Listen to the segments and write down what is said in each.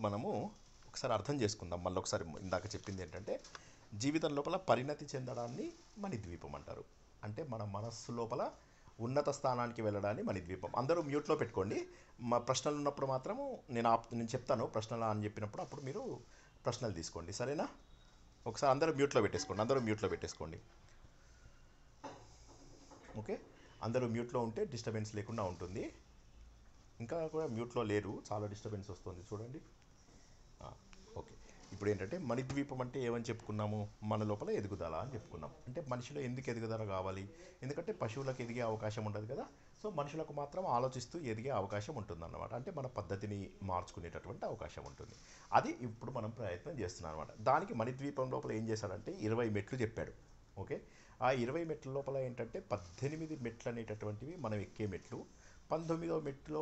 మనము ఒకసారి అర్థం చేసుకుందాం. మళ్ళీ ఒకసారి ఇందాక చెప్పింది ఏంటంటే జీవితం లోపల పరిణతి చెందడాన్ని మణిద్వీపం అంటారు. అంటే మన మనస్సు లోపల ఉన్నత స్థానానికి వెళ్ళడాన్ని మణిద్వీపం. అందరూ మ్యూట్లో పెట్టుకోండి. మా ప్రశ్నలు ఉన్నప్పుడు మాత్రము నేను చెప్తాను ప్రశ్నలు అని చెప్పినప్పుడు అప్పుడు మీరు ప్రశ్నలు తీసుకోండి, సరేనా? ఒకసారి అందరూ మ్యూట్లో పెట్టేసుకోండి. ఓకే, అందరూ మ్యూట్లో ఉంటే డిస్టర్బెన్స్ లేకుండా ఉంటుంది. ఇంకా కూడా మ్యూట్లో లేరు, చాలా డిస్టర్బెన్స్ వస్తుంది చూడండి. ఓకే, ఇప్పుడు ఏంటంటే మణిద్వీపం అంటే ఏమని చెప్పుకున్నాము? మన లోపల ఎదుగుదల అని చెప్పుకున్నాం. అంటే మనిషిలో ఎందుకు ఎదుగుదల కావాలి? ఎందుకంటే పశువులకు ఎదిగే అవకాశం ఉండదు కదా. సో మనుషులకు మాత్రం ఆలోచిస్తూ ఎదిగే అవకాశం ఉంటుందన్నమాట. అంటే మన పద్ధతిని మార్చుకునేటటువంటి అవకాశం ఉంటుంది. అది ఇప్పుడు మనం ప్రయత్నం చేస్తున్నాం అనమాట. దానికి మణిద్వీపం లోపల ఏం చేశాడంటే 20 మెట్లు చెప్పాడు. ఓకే, ఆ 20 మెట్ల లోపల ఏంటంటే 18 మెట్లు అనేటటువంటివి మనం ఎక్కే మెట్లు. 19వ మెట్టులో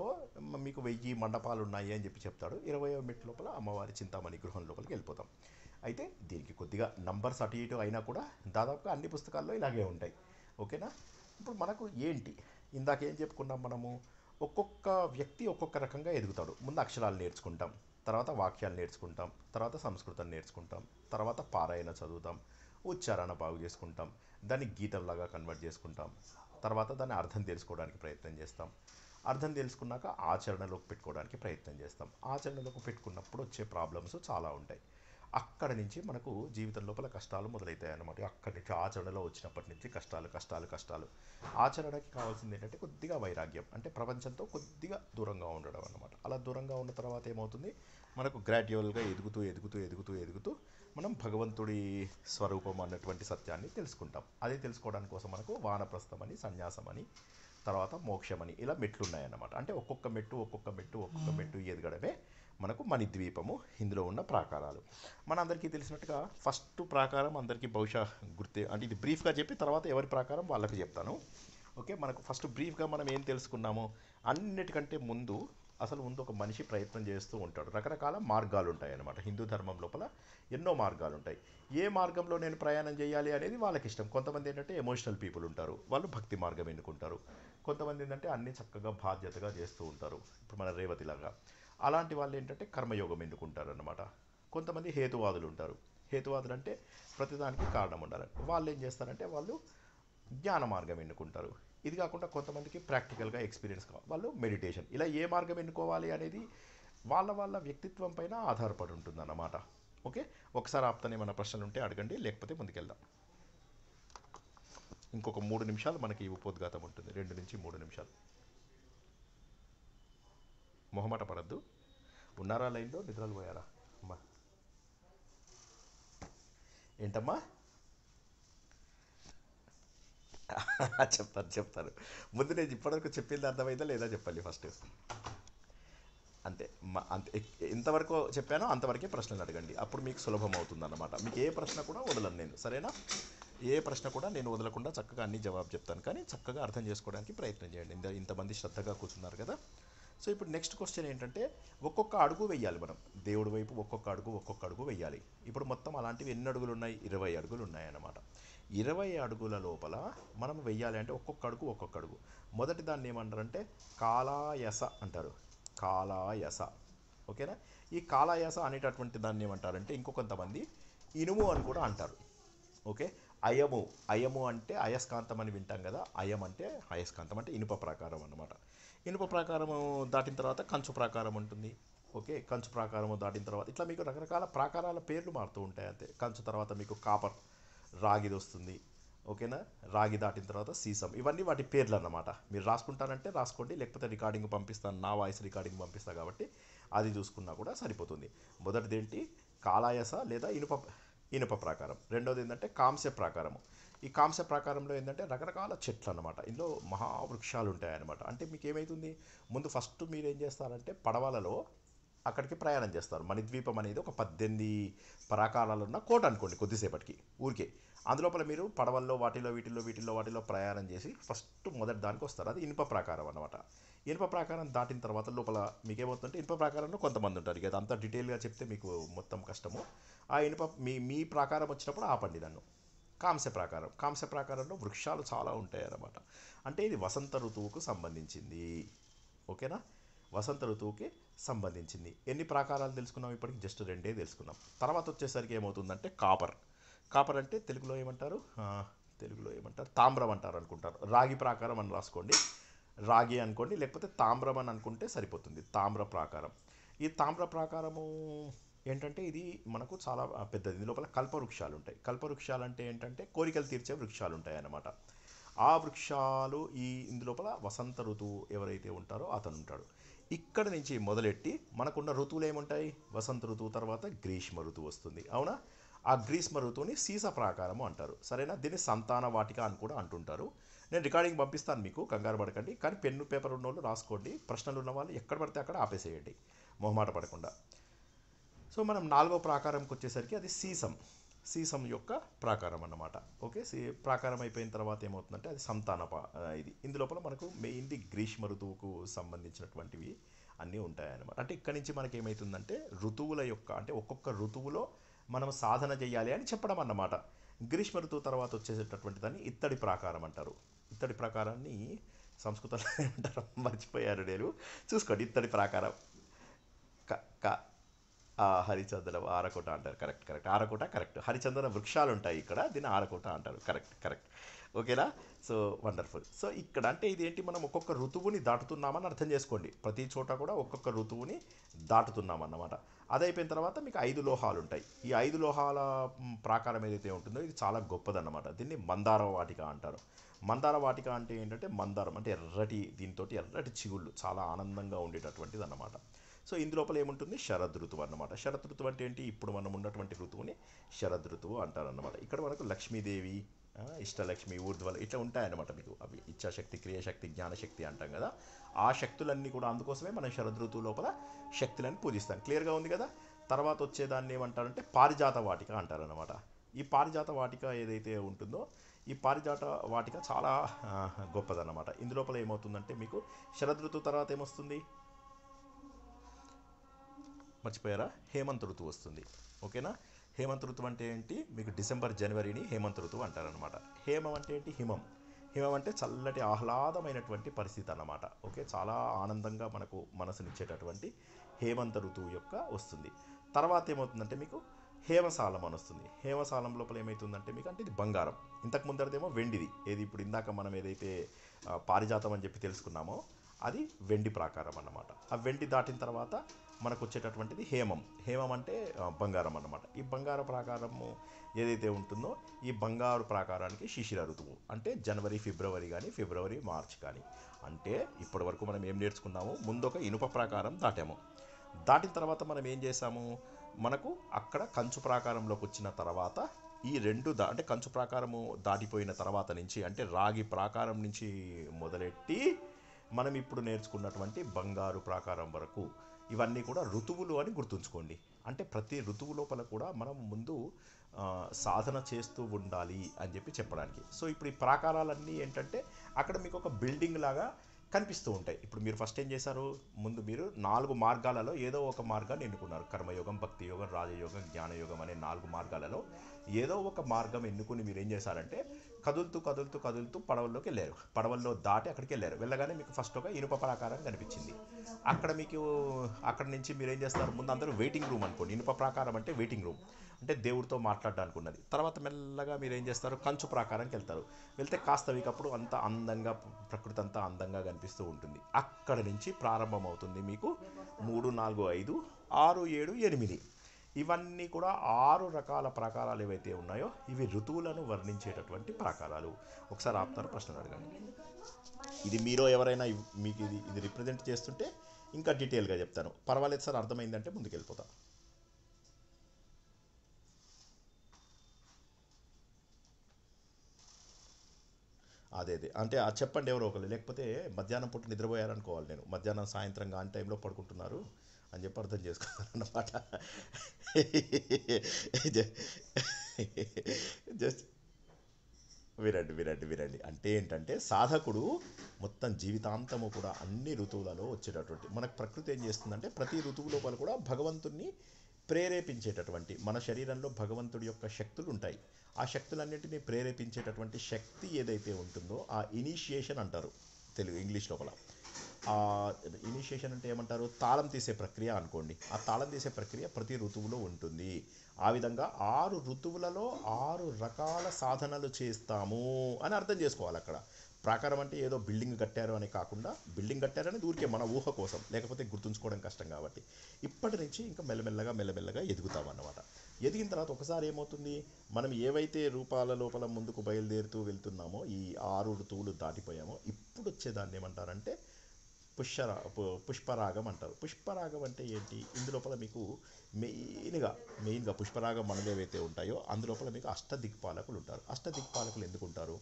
మీకు 1000 మండపాలు ఉన్నాయి అని చెప్పి చెప్తాడు. 20వ మెట్టు లోపల అమ్మవారి చింతామణి గృహం లోపలికి వెళ్ళిపోతాం. అయితే దీనికి కొద్దిగా నంబర్స్ అటు ఇటు అయినా కూడా దాదాపుగా అన్ని పుస్తకాల్లో ఇలాగే ఉంటాయి. ఓకేనా? ఇప్పుడు మనకు ఏంటి, ఇందాక ఏం చెప్పుకున్నాం మనము? ఒక్కొక్క వ్యక్తి ఒక్కొక్క రకంగా ఎదుగుతాడు. ముందు అక్షరాలు నేర్చుకుంటాం, తర్వాత వాక్యాలు నేర్చుకుంటాం, తర్వాత సంస్కృతం నేర్చుకుంటాం, తర్వాత పారాయణ చదువుతాం, ఉచ్చారణ బాగు చేసుకుంటాం, దాన్ని గీతల్లాగా కన్వర్ట్ చేసుకుంటాం, తర్వాత దాన్ని అర్థం తెలుసుకోవడానికి ప్రయత్నం చేస్తాం. అర్థం తెలుసుకున్నాక ఆచరణలోకి పెట్టుకోవడానికి ప్రయత్నం చేస్తాం. ఆచరణలోకి పెట్టుకున్నప్పుడు వచ్చే ప్రాబ్లమ్స్ చాలా ఉంటాయి. అక్కడ నుంచి మనకు జీవితం లోపల కష్టాలు మొదలవుతాయి అన్నమాట. అక్కడి నుంచి ఆచరణలో వచ్చినప్పటి నుంచి కష్టాలు కష్టాలు కష్టాలు. ఆచరణకి కావాల్సింది ఏంటంటే కొద్దిగా వైరాగ్యం, అంటే ప్రపంచంతో కొద్దిగా దూరంగా ఉండడం అన్నమాట. అలా దూరంగా ఉన్న తర్వాత ఏమవుతుంది, మనకు గ్రాడ్యువల్గా ఎదుగుతూ ఎదుగుతూ ఎదుగుతూ ఎదుగుతూ మనం భగవంతుడి స్వరూపం అన్నటువంటి సత్యాన్ని తెలుసుకుంటాం. అది తెలుసుకోవడానికి కోసం మనకు వానప్రస్థం అని, సన్యాసం అని, తర్వాత మోక్షం అని ఇలా మెట్లు ఉన్నాయన్నమాట. అంటే ఒక్కొక్క మెట్టు ఒక్కొక్క మెట్టు ఒక్కొక్క మెట్టు ఎదగడమే మనకు మణిద్వీపము. ఇందులో ఉన్న ప్రాకారాలు మన అందరికీ తెలిసినట్టుగా ఫస్ట్ ప్రాకారం అందరికీ బహుశా గుర్తే, అంటే ఇది బ్రీఫ్గా చెప్పి తర్వాత ఎవరి ప్రాకారం వాళ్ళకి చెప్తాను. ఓకే, మనకు ఫస్ట్ బ్రీఫ్గా మనం ఏం తెలుసుకున్నాము? అన్నిటికంటే ముందు ఒక మనిషి ప్రయత్నం చేస్తూ ఉంటాడు. రకరకాల మార్గాలు ఉంటాయి అన్నమాట. హిందూ ధర్మం లోపల ఎన్నో మార్గాలు ఉంటాయి. ఏ మార్గంలో నేను ప్రయాణం చేయాలి అనేది వాళ్ళకి ఇష్టం. కొంతమంది ఏంటంటే ఎమోషనల్ పీపుల్ ఉంటారు, వాళ్ళు భక్తి మార్గం ఎన్నుకుంటారు. కొంతమంది ఏంటంటే అన్ని చక్కగా బాధ్యతగా చేస్తూ ఉంటారు, ఇప్పుడు మన రేవతిలాగా. అలాంటి వాళ్ళు ఏంటంటే కర్మయోగం ఎన్నుకుంటారు అన్నమాట. కొంతమంది హేతువాదులు ఉంటారు. హేతువాదులు అంటే ప్రతిదానికి కారణం ఉండాలి. వాళ్ళు ఏం చేస్తారంటే వాళ్ళు జ్ఞాన మార్గం ఎన్నుకుంటారు. ఇది కాకుండా కొంతమందికి ప్రాక్టికల్గా ఎక్స్పీరియన్స్ కావాలి, వాళ్ళు మెడిటేషన్. ఇలా ఏ మార్గం ఎన్నుకోవాలి అనేది వాళ్ళ వాళ్ళ వ్యక్తిత్వం పైన ఆధారపడి ఉంటుందన్నమాట. ఓకే, ఒకసారి ఆపుతానే మన ప్రశ్నలు ఉంటే అడగండి, లేకపోతే ముందుకెళ్దాం. ఇంకొక 3 నిమిషాలు మనకి ఉపోద్ఘాతం ఉంటుంది, 2 నుంచి 3 నిమిషాలు. మొహమాట పడద్దు. ఉన్నారా లైన్లో? నిద్రలు పోయారా అమ్మా? ఏంటమ్మా? చెప్తాను. ముందు నేను ఇప్పటివరకు చెప్పింది అర్థమైందా లేదా చెప్పాలి ఫస్ట్. అంతే. అంతే, ఎంతవరకు చెప్పానో అంతవరకే ప్రశ్నలు అడగండి, అప్పుడు మీకు సులభం అవుతుందన్నమాట. మీకు ఏ ప్రశ్న కూడా వదలను నేను, సరేనా? ఏ ప్రశ్న కూడా నేను వదలకుండా చక్కగా అన్ని జవాబు చెప్తాను, కానీ చక్కగా అర్థం చేసుకోవడానికి ప్రయత్నం చేయండి. ఇంతమంది శ్రద్ధగా కూర్చున్నారు కదా. సో ఇప్పుడు నెక్స్ట్ క్వశ్చన్ ఏంటంటే ఒక్కొక్క అడుగు వెయ్యాలి మనం దేవుడి వైపు. ఒక్కొక్క అడుగు వెయ్యాలి. ఇప్పుడు మొత్తం అలాంటివి ఎన్ని అడుగులు ఉన్నాయి? 20 అడుగులు ఉన్నాయన్నమాట. 20 అడుగుల లోపల మనం వెయ్యాలి అంటే ఒక్కొక్క అడుగు. మొదటి దాన్ని ఏమంటారంటే కాలాయస అంటారు. కాలాయస. ఓకేనా? ఈ కాలాయస అనేటటువంటి దాన్ని ఏమంటారంటే ఇంకొంతమంది ఇనుము అని కూడా అంటారు. ఓకే, అయము అంటే అయస్కాంతం అని వింటాం కదా. అయం అంటే అయస్కాంతం, అంటే ఇనుప ప్రాకారం అన్నమాట. ఇనుప ప్రాకారము దాటిన తర్వాత కంచు ప్రాకారం ఉంటుంది. ఓకే, కంచు ప్రాకారము దాటిన తర్వాత ఇట్లా మీకు రకరకాల ప్రాకారాల పేర్లు మారుతూ ఉంటాయి అంతే. కంచు తర్వాత మీకు కాపర్, రాగిది వస్తుంది. ఓకేనా? రాగి దాటిన తర్వాత సీసం. ఇవన్నీ వాటి పేర్లు అన్నమాట. మీరు రాసుకుంటారంటే రాసుకోండి, లేకపోతే రికార్డింగ్ పంపిస్తాను, నా వాయిస్ రికార్డింగ్ పంపిస్తాను కాబట్టి అది చూసుకున్నా కూడా సరిపోతుంది. మొదటిది ఏంటి? కాలాయస లేదా ఇనుప ప్రాకారం. రెండోది ఏంటంటే కాంస్య ప్రాకారము. ఈ కాంస్య ప్రాకారంలో ఏంటంటే రకరకాల చెట్లు అన్నమాట. ఇందులో మహావృక్షాలు ఉంటాయన్నమాట. అంటే మీకు ఏమవుతుంది, ముందు ఫస్ట్ మీరు ఏం చేస్తారంటే పడవలలో అక్కడికి ప్రయాణం చేస్తారు. మణిద్వీపం అనేది ఒక 18 ప్రాకారాలు ఉన్న కోట అనుకోండి కొద్దిసేపటికి ఊరికే. అందులోపల మీరు పడవల్లో వీటిల్లో ప్రయాణం చేసి ఫస్ట్ మొదటి దానికి వస్తారు. అది ఇనుప ప్రాకారం అనమాట. ఇనుప ప్రాకారం దాటిన తర్వాత లోపల మీకు ఏమవుతుందంటే ఇనుప ప్రాకారంలో కొంతమంది ఉంటారు. ఇక అంతా డీటెయిల్గా చెప్తే మీకు మొత్తం కష్టము. ఆ ఇనుప మీ ప్రాకారం వచ్చినప్పుడు ఆపండి నన్ను. కాంస్య ప్రాకారంలో వృక్షాలు చాలా ఉంటాయి అన్నమాట. అంటే ఇది వసంత ఋతువుకు సంబంధించింది. ఓకేనా? వసంత ఋతువుకి సంబంధించింది. ఎన్ని ప్రాకారాలు తెలుసుకున్నాం ఇప్పటికి? జస్ట్ రెండే తెలుసుకున్నాం. తర్వాత వచ్చేసరికి ఏమవుతుందంటే కాపర్. కాపర్ అంటే తెలుగులో ఏమంటారు? తెలుగులో ఏమంటారు? తామ్రం అంటారు అనుకుంటారు. రాగి ప్రాకారం అని రాసుకోండి, రాగి అనుకోండి, లేకపోతే తామ్రం అని అనుకుంటే సరిపోతుంది. తామ్ర ప్రాకారం. ఈ తామ్ర ప్రాకారము ఏంటంటే ఇది మనకు చాలా పెద్దది. ఇందు లోపల కల్పవృక్షాలు ఉంటాయి. కల్పవృక్షాలు అంటే ఏంటంటే కోరికలు తీర్చే వృక్షాలు ఉంటాయి అన్నమాట. ఆ వృక్షాలు ఇందులోపల వసంత ఋతువు ఎవరైతే ఉంటారో అతను ఉంటాడు. ఇక్కడ నుంచి మొదలెట్టి మనకున్న ఋతువులు ఏముంటాయి? వసంత ఋతువు తర్వాత గ్రీష్మ ఋతువు వస్తుంది, అవునా? ఆ గ్రీష్మ ఋతువుని సీస ప్రాకారము అంటారు, సరేనా? దీన్ని సంతాన వాటిక అని కూడా అంటుంటారు. నేను రికార్డింగ్ పంపిస్తాను మీకు, కంగారు పడకండి. కానీ పెన్ను పేపర్ ఉన్న వాళ్ళు రాసుకోండి, ప్రశ్నలు ఉన్న వాళ్ళు ఎక్కడ పడితే అక్కడ ఆపేసేయండి, మొహమాట పడకుండా. సో మనం 4వ ప్రాకారంకి వచ్చేసరికి అది సీసం యొక్క ప్రాకారం అన్నమాట. ఓకే, ప్రాకారం అయిపోయిన తర్వాత ఏమవుతుందంటే అది ఇది ఇందులోపల మనకు మెయిన్లీ గ్రీష్మ ఋతువుకు సంబంధించినటువంటివి అన్నీ ఉంటాయన్నమాట. అంటే ఇక్కడి నుంచి మనకి ఏమవుతుందంటే ఋతువుల యొక్క, అంటే ఒక్కొక్క ఋతువులో మనం సాధన చేయాలి అని చెప్పడం అన్నమాట. గ్రీష్మ ఋతువు తర్వాత వచ్చేసేటటువంటి దాన్ని ఇత్తడి ప్రాకారం అంటారు. ఇత్తడి ప్రాకారాన్ని సంస్కృతంలో ఏమంటారు మర్చిపోయారు నేను, చూసుకోండి. ఇత్తడి ప్రాకారం క క హరిచందనం ఆరకోట అంటారు. Correct ఆరకోట correct. హరిచందన వృక్షాలు ఉంటాయి ఇక్కడ, దీన్ని ఆరకోట అంటారు. కరెక్ట్. ఓకేనా? So wonderful. సో ఇక్కడ అంటే ఇది ఏంటి, మనం ఒక్కొక్క ఋతువుని దాటుతున్నామని అర్థం చేసుకోండి. ప్రతి చోట కూడా ఒక్కొక్క ఋతువుని దాటుతున్నామన్నమాట. అదైపోయిన తర్వాత మీకు 5 లోహాలు ఉంటాయి. ఈ 5 లోహాల ప్రాకారం ఏదైతే ఉంటుందో ఇది చాలా గొప్పదన్నమాట. దీన్ని మందార వాటిక అంటారు. మందార వాటిక అంటే ఏంటంటే మందారం అంటే ఎర్రటి, దీంతో ఎర్రటి చిగుళ్ళు చాలా ఆనందంగా ఉండేటటువంటిది అన్నమాట. సో ఇందులోపల ఏముంటుంది? శరద్ ఋతువు అన్నమాట. శరద్ ఋతువు అంటే ఏంటి? ఇప్పుడు మనం ఉన్నటువంటి ఋతువుని శరద్ ఋతువు అంటారన్నమాట. ఇక్కడ మనకు లక్ష్మీదేవి, ఇష్టలక్ష్మి, ఊర్ధ్వలు ఇట్లా ఉంటాయన్నమాట. మీకు అవి ఇచ్ఛాశక్తి, క్రియాశక్తి, జ్ఞానశక్తి అంటాం కదా, ఆ శక్తులన్నీ కూడా అందుకోసమే మనం శరద్ ఋతువు లోపల శక్తులని పూజిస్తాం. క్లియర్గా ఉంది కదా? తర్వాత వచ్చేదాన్ని ఏమంటారంటే పారిజాత వాటిక అంటారనమాట. ఈ పారిజాత వాటిక ఏదైతే ఉంటుందో ఈ పారిజాత వాటిక చాలా గొప్పదన్నమాట. ఇందులోపల ఏమవుతుందంటే మీకు శరద్ ఋతువు తర్వాత ఏమొస్తుంది? మర్చిపోయారా? హేమంత్ ఋతువు వస్తుంది. ఓకేనా? హేమంత్ ఋతువు అంటే ఏంటి? మీకు డిసెంబర్ జనవరిని హేమంత్ ఋతువు అంటారనమాట. హేమం అంటే ఏంటి? హిమం అంటే చల్లటి ఆహ్లాదమైనటువంటి పరిస్థితి అన్నమాట. ఓకే, చాలా ఆనందంగా మనకు మనసునిచ్చేటటువంటి హేమంత ఋతువు యొక్క వస్తుంది. తర్వాత ఏమవుతుందంటే మీకు హేమసాలం అని వస్తుంది. హేమసాలం లోపల ఏమవుతుందంటే మీకు అంటే ఇది బంగారం. ఇంతకు ముందరదేమో వెండిది. ఏది ఇప్పుడు ఇందాక మనం ఏదైతే పారిజాతం అని చెప్పి తెలుసుకున్నామో అది వెండి ప్రాకారం అన్నమాట. ఆ వెండి దాటిన తర్వాత మనకు వచ్చేటటువంటిది హేమం అంటే బంగారం అన్నమాట. ఈ బంగారు ప్రాకారము ఏదైతే ఉంటుందో ఈ బంగారు ప్రాకారానికి శిశిర ఋతువు అంటే జనవరి, ఫిబ్రవరి కానీ ఫిబ్రవరి, మార్చ్ కానీ. అంటే ఇప్పటి వరకు మనం ఏం నేర్చుకున్నాము? ముందు ఒక ఇనుప ప్రాకారం దాటాము. దాటిన తర్వాత మనం ఏం చేసాము? మనకు అక్కడ కంచు ప్రాకారంలోకి వచ్చిన తర్వాత ఈ రెండు అంటే కంచు ప్రాకారము దాటిపోయిన తర్వాత నుంచి, అంటే రాగి ప్రాకారం నుంచి మొదలెట్టి మనం ఇప్పుడు నేర్చుకున్నటువంటి బంగారు ప్రాకారం వరకు ఇవన్నీ కూడా ఋతువులు అని గుర్తుంచుకోండి. అంటే ప్రతి ఋతువు లోపల కూడా మనం ముందు సాధన చేస్తూ ఉండాలి అని చెప్పి చెప్పడానికి. సో ఇప్పుడు ఈ ప్రాకారాలన్నీ ఏంటంటే అక్కడ మీకు ఒక బిల్డింగ్ లాగా కనిపిస్తూ ఉంటాయి. ఇప్పుడు మీరు ఫస్ట్ ఏం చేశారు? ముందు మీరు 4 మార్గాలలో ఏదో ఒక మార్గాన్ని ఎన్నుకున్నారు. కర్మయోగం, భక్తి యోగం, రాజయోగం, జ్ఞానయోగం అనే 4 మార్గాలలో ఏదో ఒక మార్గం ఎన్నుకుని మీరు ఏం చేశారంటే కదులుతూ పడవల్లోకి వెళ్ళారు. పడవల్లో దాటి అక్కడికి వెళ్ళారు. వెళ్ళగానే మీకు ఫస్ట్ ఒక ఇనుప ప్రాకారం కనిపించింది. అక్కడ మీకు అక్కడ నుంచి మీరు ఏం చేస్తారు? ముందు అందరూ వెయిటింగ్ రూమ్ అనుకోండి. ఇనుప ప్రాకారం అంటే వెయిటింగ్ రూమ్, అంటే దేవుడితో మాట్లాడడానికి ఉన్నది. తర్వాత మెల్లగా మీరు ఏం చేస్తారు? కంచు ప్రాకారానికి వెళ్తారు. వెళ్తే కాస్త వీకప్పుడు అంతా అందంగా, ప్రకృతి అంతా అందంగా కనిపిస్తూ ఉంటుంది. అక్కడ నుంచి ప్రారంభమవుతుంది మీకు 3, 4, 5, 6, 7, 8 ఇవన్నీ కూడా 6 రకాల ప్రాకారాలు ఏవైతే ఉన్నాయో ఇవి ఋతువులను వర్ణించేటటువంటి ప్రాకారాలు. ఒకసారి ఆపుతారు, ప్రశ్నలు అడగండి. ఇది మీరు ఎవరైనా మీకు ఇది రిప్రజెంట్ చేస్తుంటే ఇంకా డీటెయిల్గా చెప్తాను. పర్వాలేదు సార్, అర్థమైందంటే ముందుకెళ్ళిపోతా. అదే అంటే చెప్పండి ఎవరో ఒకరు, లేకపోతే మధ్యాహ్నం పూట నిద్రపోయారనుకోవాలి. నేను మధ్యాహ్నం సాయంత్రం ఆన్ టైంలో పడుకుంటున్నారు అని చెప్పి అర్థం చేసుకున్నాను అన్నమాట. జస్ట్ వినండి. అంటే ఏంటంటే సాధకుడు మొత్తం జీవితాంతము కూడా అన్ని ఋతువులలో వచ్చేటటువంటి, మనకు ప్రకృతి ఏం చేస్తుందంటే ప్రతి ఋతువు లోపల కూడా భగవంతుణ్ణి ప్రేరేపించేటటువంటి, మన శరీరంలో భగవంతుడి యొక్క శక్తులు ఉంటాయి. ఆ శక్తులన్నింటినీ ప్రేరేపించేటటువంటి శక్తి ఏదైతే ఉంటుందో ఆ ఇనిషియేషన్ అంటారు తెలుగు ఇంగ్లీష్ లోపల. ఆ ఇనిషియేషన్ అంటే ఏమంటారు, తాళం తీసే ప్రక్రియ అనుకోండి. ఆ తాళం తీసే ప్రక్రియ ప్రతి ఋతువులో ఉంటుంది. ఆ విధంగా 6 ఋతువులలో 6 రకాల సాధనలు చేస్తాము అని అర్థం చేసుకోవాలి అక్కడ. ప్రాకారం అంటే ఏదో బిల్డింగ్ కట్టారు అని కాకుండా, బిల్డింగ్ కట్టారని ఊరికే మన ఊహ కోసం, లేకపోతే గుర్తుంచుకోవడం కష్టం కాబట్టి ఇప్పటి నుంచి ఇంకా మెల్లమెల్లగా మెల్లమెల్లగా ఎదుగుతాం అన్నమాట. ఎదిగిన తర్వాత ఒకసారి ఏమవుతుంది, మనం ఏవైతే రూపాల లోపల ముందుకు బయలుదేరుతూ వెళ్తున్నామో, ఈ 6 ఋతువులు దాటిపోయామో, ఇప్పుడు వచ్చేదాన్ని ఏమంటారంటే పుష్పరాగం అంటారు. పుష్పరాగం అంటే ఏంటి, ఇందులోపల మీకు మెయిన్గా పుష్పరాగం మనలో ఏవైతే ఉంటాయో అందులోపల మీకు అష్టదిక్పాలకులు ఉంటారు. అష్టదిక్పాలకులు ఎందుకు ఉంటారు,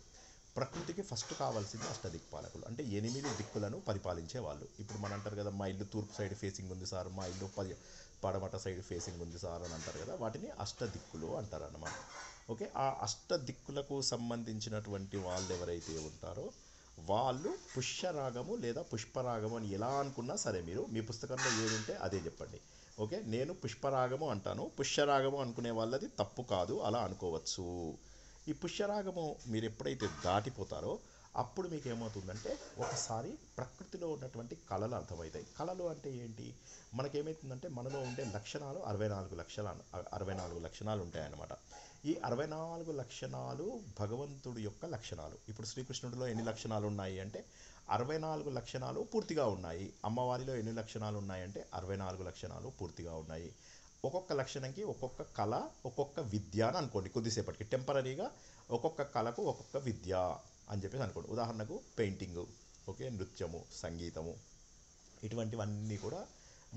ప్రకృతికి ఫస్ట్ కావాల్సింది అష్టదిక్పాలకులు. అంటే 8 దిక్కులను పరిపాలించే వాళ్ళు. ఇప్పుడు మనం అంటారు కదా, మా ఇల్లు తూర్పు సైడ్ ఫేసింగ్ ఉంది సార్, మా ఇల్లు పడమట సైడ్ ఫేసింగ్ ఉంది సార్ అని అంటారు కదా, వాటిని అష్టదిక్కులు అంటారు అన్నమాట. ఓకే, ఆ అష్టదిక్కులకు సంబంధించినటువంటి వాళ్ళు ఎవరైతే ఉంటారో వాళ్ళు పుష్యరాగము లేదా పుష్పరాగము అని ఎలా అనుకున్నా సరే, మీరు మీ పుస్తకంలో ఏది ఉంటే అదే చెప్పండి. ఓకే, నేను పుష్పరాగము అంటాను, పుష్యరాగము అనుకునే వాళ్ళది తప్పు కాదు, అలా అనుకోవచ్చు. ఈ పుష్యరాగము మీరు ఎప్పుడైతే దాటిపోతారో అప్పుడు మీకు ఏమవుతుందంటే ఒకసారి ప్రకృతిలో ఉన్నటువంటి కళలు అర్థమవుతాయి. కళలు అంటే ఏంటి, మనకేమవుతుందంటే మనలో ఉండే లక్షణాలు 64 లక్షణాలు ఉంటాయన్నమాట. ఈ 64 లక్షణాలు భగవంతుడి యొక్క లక్షణాలు. ఇప్పుడు శ్రీకృష్ణుడిలో ఎన్ని లక్షణాలు ఉన్నాయి అంటే 64 లక్షణాలు పూర్తిగా ఉన్నాయి. అమ్మవారిలో ఎన్ని లక్షణాలు ఉన్నాయంటే 64 లక్షణాలు పూర్తిగా ఉన్నాయి. ఒక్కొక్క లక్షణంకి ఒక్కొక్క కళ, ఒక్కొక్క విద్య అని అనుకోండి. కొద్దిసేపటికి టెంపరీగా ఒక్కొక్క కళకు ఒక్కొక్క విద్య అని చెప్పేసి అనుకోండి. ఉదాహరణకు పెయింటింగు, ఓకే, నృత్యము, సంగీతము, ఇటువంటివన్నీ కూడా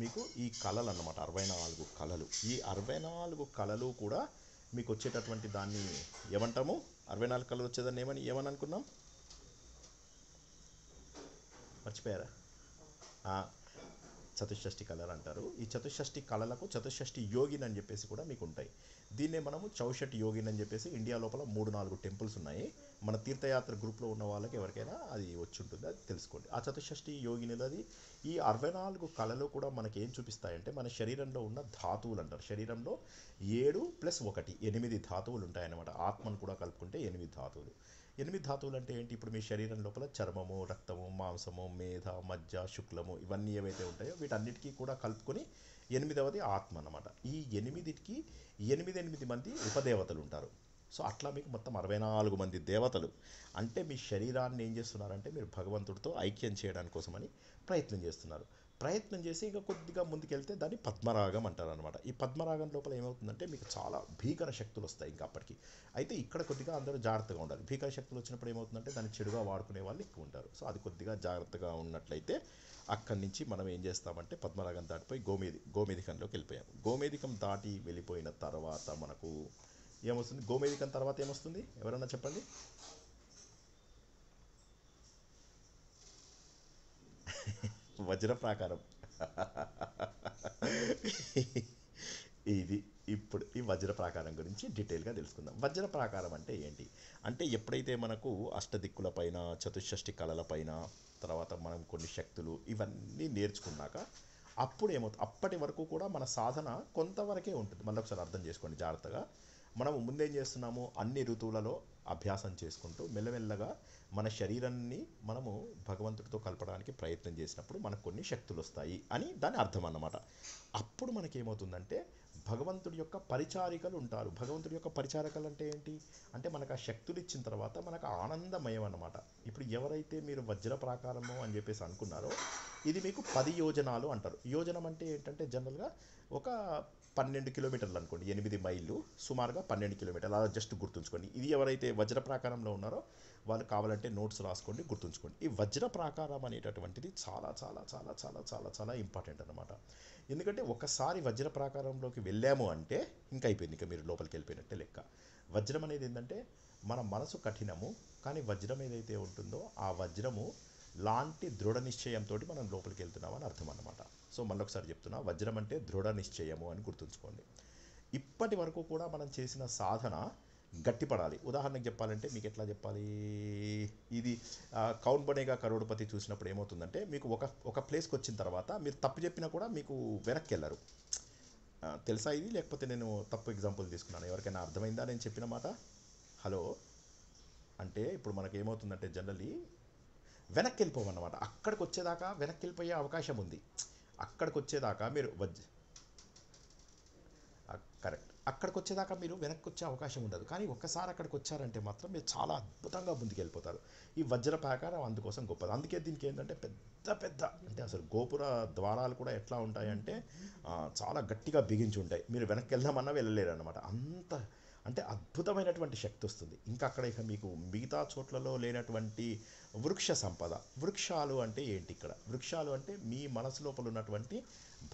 మీకు ఈ కళలు అన్నమాట. 64 కళలు. ఈ 64 కళలు కూడా మీకు వచ్చేటటువంటి దాన్ని ఏమంటాము, 64 కళలు వచ్చేదాన్ని ఏమని అనుకున్నాం, మర్చిపోయారా, చతుషష్ఠి కళలు అంటారు. ఈ చతుషష్ఠి కళలకు చతుషష్ఠి యోగిన్ అని చెప్పేసి కూడా మీకు ఉంటాయి. దీన్నే మనము చౌషట్ యోగిన్ అని చెప్పేసి, ఇండియా లోపల 3-4 టెంపుల్స్ ఉన్నాయి. మన తీర్థయాత్ర గ్రూప్లో ఉన్న వాళ్ళకి ఎవరికైనా అది వచ్చి ఉంటుంది, అది తెలుసుకోండి. ఆ చతుషష్ఠి యోగినిలది ఈ 64 కళలు కూడా మనకి ఏం చూపిస్తాయంటే మన శరీరంలో ఉన్న ధాతువులు అంటారు. శరీరంలో 7+1 8 ధాతువులు ఉంటాయన్నమాట. ఆత్మను కూడా కలుపుకుంటే 8 ధాతువులు. 8 ధాతువులు అంటే ఏంటి, ఇప్పుడు మీ శరీరం లోపల చర్మము, రక్తము, మాంసము, మేధ, మజ్జ, శుక్లము, ఇవన్నీ ఏవైతే ఉంటాయో వీటన్నిటికీ కూడా కలుపుకొని 8వది ఆత్మ అన్నమాట. ఈ 8కి 8 మంది ఉపదేవతలు ఉంటారు. సో అట్లా మీకు మొత్తం 64 మంది దేవతలు. అంటే మీ శరీరాన్ని ఏం చేస్తున్నారంటే మీరు భగవంతుడితో ఐక్యం చేయడానికి కోసమని ప్రయత్నం చేస్తున్నారు. ప్రయత్నం చేసి ఇంకా కొద్దిగా ముందుకెళ్తే దాన్ని పద్మరాగం అంటారు అనమాట. ఈ పద్మరాగం లోపల ఏమవుతుందంటే మీకు చాలా భీకర శక్తులు వస్తాయి ఇంకా అప్పటికి. అయితే ఇక్కడ కొద్దిగా అందరూ జాగ్రత్తగా ఉండాలి. భీకర శక్తులు వచ్చినప్పుడు ఏమవుతుందంటే దాన్ని చెడుగా వాడుకునే వాళ్ళు ఎక్కువ ఉంటారు. సో అది కొద్దిగా జాగ్రత్తగా ఉన్నట్లయితే అక్కడి నుంచి మనం ఏం చేస్తామంటే పద్మరాగం దాటిపోయి గోమేధికంలోకి వెళ్ళిపోయాం. గోమేధికం దాటి వెళ్ళిపోయిన తర్వాత మనకు ఏమొస్తుంది, గోమేధికం తర్వాత ఏమొస్తుంది ఎవరన్నా చెప్పండి. వజ్ర ప్రాకారం. ఇది ఇప్పుడు ఈ వజ్ర ప్రాకారం గురించి డీటెయిల్గా తెలుసుకుందాం. వజ్ర ప్రాకారం అంటే ఏంటి అంటే, ఎప్పుడైతే మనకు అష్టదిక్కుల పైన, చతుషష్ఠి కళల పైన, తర్వాత మనం కొన్ని శక్తులు ఇవన్నీ నేర్చుకున్నాక అప్పుడు ఏమవుతుంది, అప్పటి వరకు కూడా మన సాధన కొంతవరకే ఉంటుంది. మళ్ళీ ఒకసారి అర్థం చేసుకోండి జాగ్రత్తగా. మనం ముందేం చేస్తున్నాము, అన్ని ఋతువులలో అభ్యాసం చేసుకుంటూ మెల్లమెల్లగా మన శరీరాన్ని మనము భగవంతుడితో కలపడానికి ప్రయత్నం చేసినప్పుడు మనకు కొన్ని శక్తులు వస్తాయి అని దాని అర్థం అన్నమాట. అప్పుడు మనకేమవుతుందంటే భగవంతుడి యొక్క పరిచారికలు ఉంటారు. భగవంతుడి యొక్క పరిచారకలు అంటే ఏంటి అంటే మనకు ఆ శక్తులు ఇచ్చిన తర్వాత మనకు ఆనందమయం అన్నమాట. ఇప్పుడు ఎవరైతే మీరు వజ్ర ప్రాకారము అని చెప్పేసి అనుకున్నారో ఇది మీకు 10 యోజనాలు అంటారు. యోజనం అంటే ఏంటంటే జనరల్గా ఒక 12 కిలోమీటర్లు అనుకోండి, 8 మైళ్ళు, సుమారుగా 12 కిలోమీటర్లు, అలా జస్ట్ గుర్తుంచుకోండి. ఇది ఎవరైతే వజ్ర ప్రాకారంలో ఉన్నారో వాళ్ళు కావాలంటే నోట్స్ రాసుకోండి, గుర్తుంచుకోండి. ఈ వజ్ర ప్రాకారం అనేటటువంటిది చాలా చాలా చాలా చాలా చాలా చాలా ఇంపార్టెంట్ అనమాట. ఎందుకంటే ఒకసారి వజ్ర ప్రాకారంలోకి వెళ్ళాము అంటే ఇంకా అయిపోయింది, ఇంకా మీరు లోపలికి వెళ్ళిపోయినట్టే లెక్క. వజ్రం అనేది ఏంటంటే మన మనసు కఠినము, కానీ వజ్రం ఏదైతే ఉంటుందో ఆ వజ్రము లాంటి దృఢ నిశ్చయంతో మనం లోపలికి వెళ్తున్నామని అర్థం అన్నమాట. సో మళ్ళొకసారి చెప్తున్నా, వజ్రం అంటే దృఢ నిశ్చయము అని గుర్తుంచుకోండి. ఇప్పటి వరకు కూడా మనం చేసిన సాధన గట్టిపడాలి. ఉదాహరణకు చెప్పాలంటే మీకు ఎట్లా చెప్పాలి, ఇది కౌన్ బనేగా కరోడ్పతి చూసినప్పుడు ఏమవుతుందంటే మీకు ఒక ప్లేస్కి వచ్చిన తర్వాత మీరు తప్పు చెప్పినా కూడా మీకు వెనక్కి వెళ్ళరు. తెలుసా ఇది, లేకపోతే నేను తప్పు ఎగ్జాంపుల్ తీసుకున్నాను? ఎవరికైనా అర్థమైందా నేను చెప్పిన మాట? హలో, అంటే ఇప్పుడు మనకి ఏమవుతుందంటే జనరల్లీ వెనక్కి వెళ్ళిపోమన్నమాట. అక్కడికి వచ్చేదాకా వెనక్కి వెళ్ళిపోయే అవకాశం ఉంది. అక్కడికి వచ్చేదాకా మీరు కరెక్ట్, అక్కడికి వచ్చేదాకా మీరు వెనక్కి వచ్చే అవకాశం ఉండదు. కానీ ఒక్కసారి అక్కడికి వచ్చారంటే మాత్రం మీరు చాలా అద్భుతంగా ముందుకెళ్ళిపోతారు. ఈ వజ్ర ప్రాకారం అందుకోసం గొప్పది. అందుకే దీనికి ఏంటంటే పెద్ద పెద్ద అంటే అసలు గోపుర ద్వారాలు కూడా ఎట్లా ఉంటాయంటే చాలా గట్టిగా బిగించి ఉంటాయి. మీరు వెనక్కి వెళ్దామన్నా వెళ్ళలేరు అనమాట. అంత అంటే అద్భుతమైనటువంటి శక్తి వస్తుంది. ఇంకా అక్కడ ఇక మీకు మిగతా చోట్లలో లేనటువంటి వృక్ష సంపద. వృక్షాలు అంటే ఏంటి? ఇక్కడ వృక్షాలు అంటే మీ మనసు లోపల ఉన్నటువంటి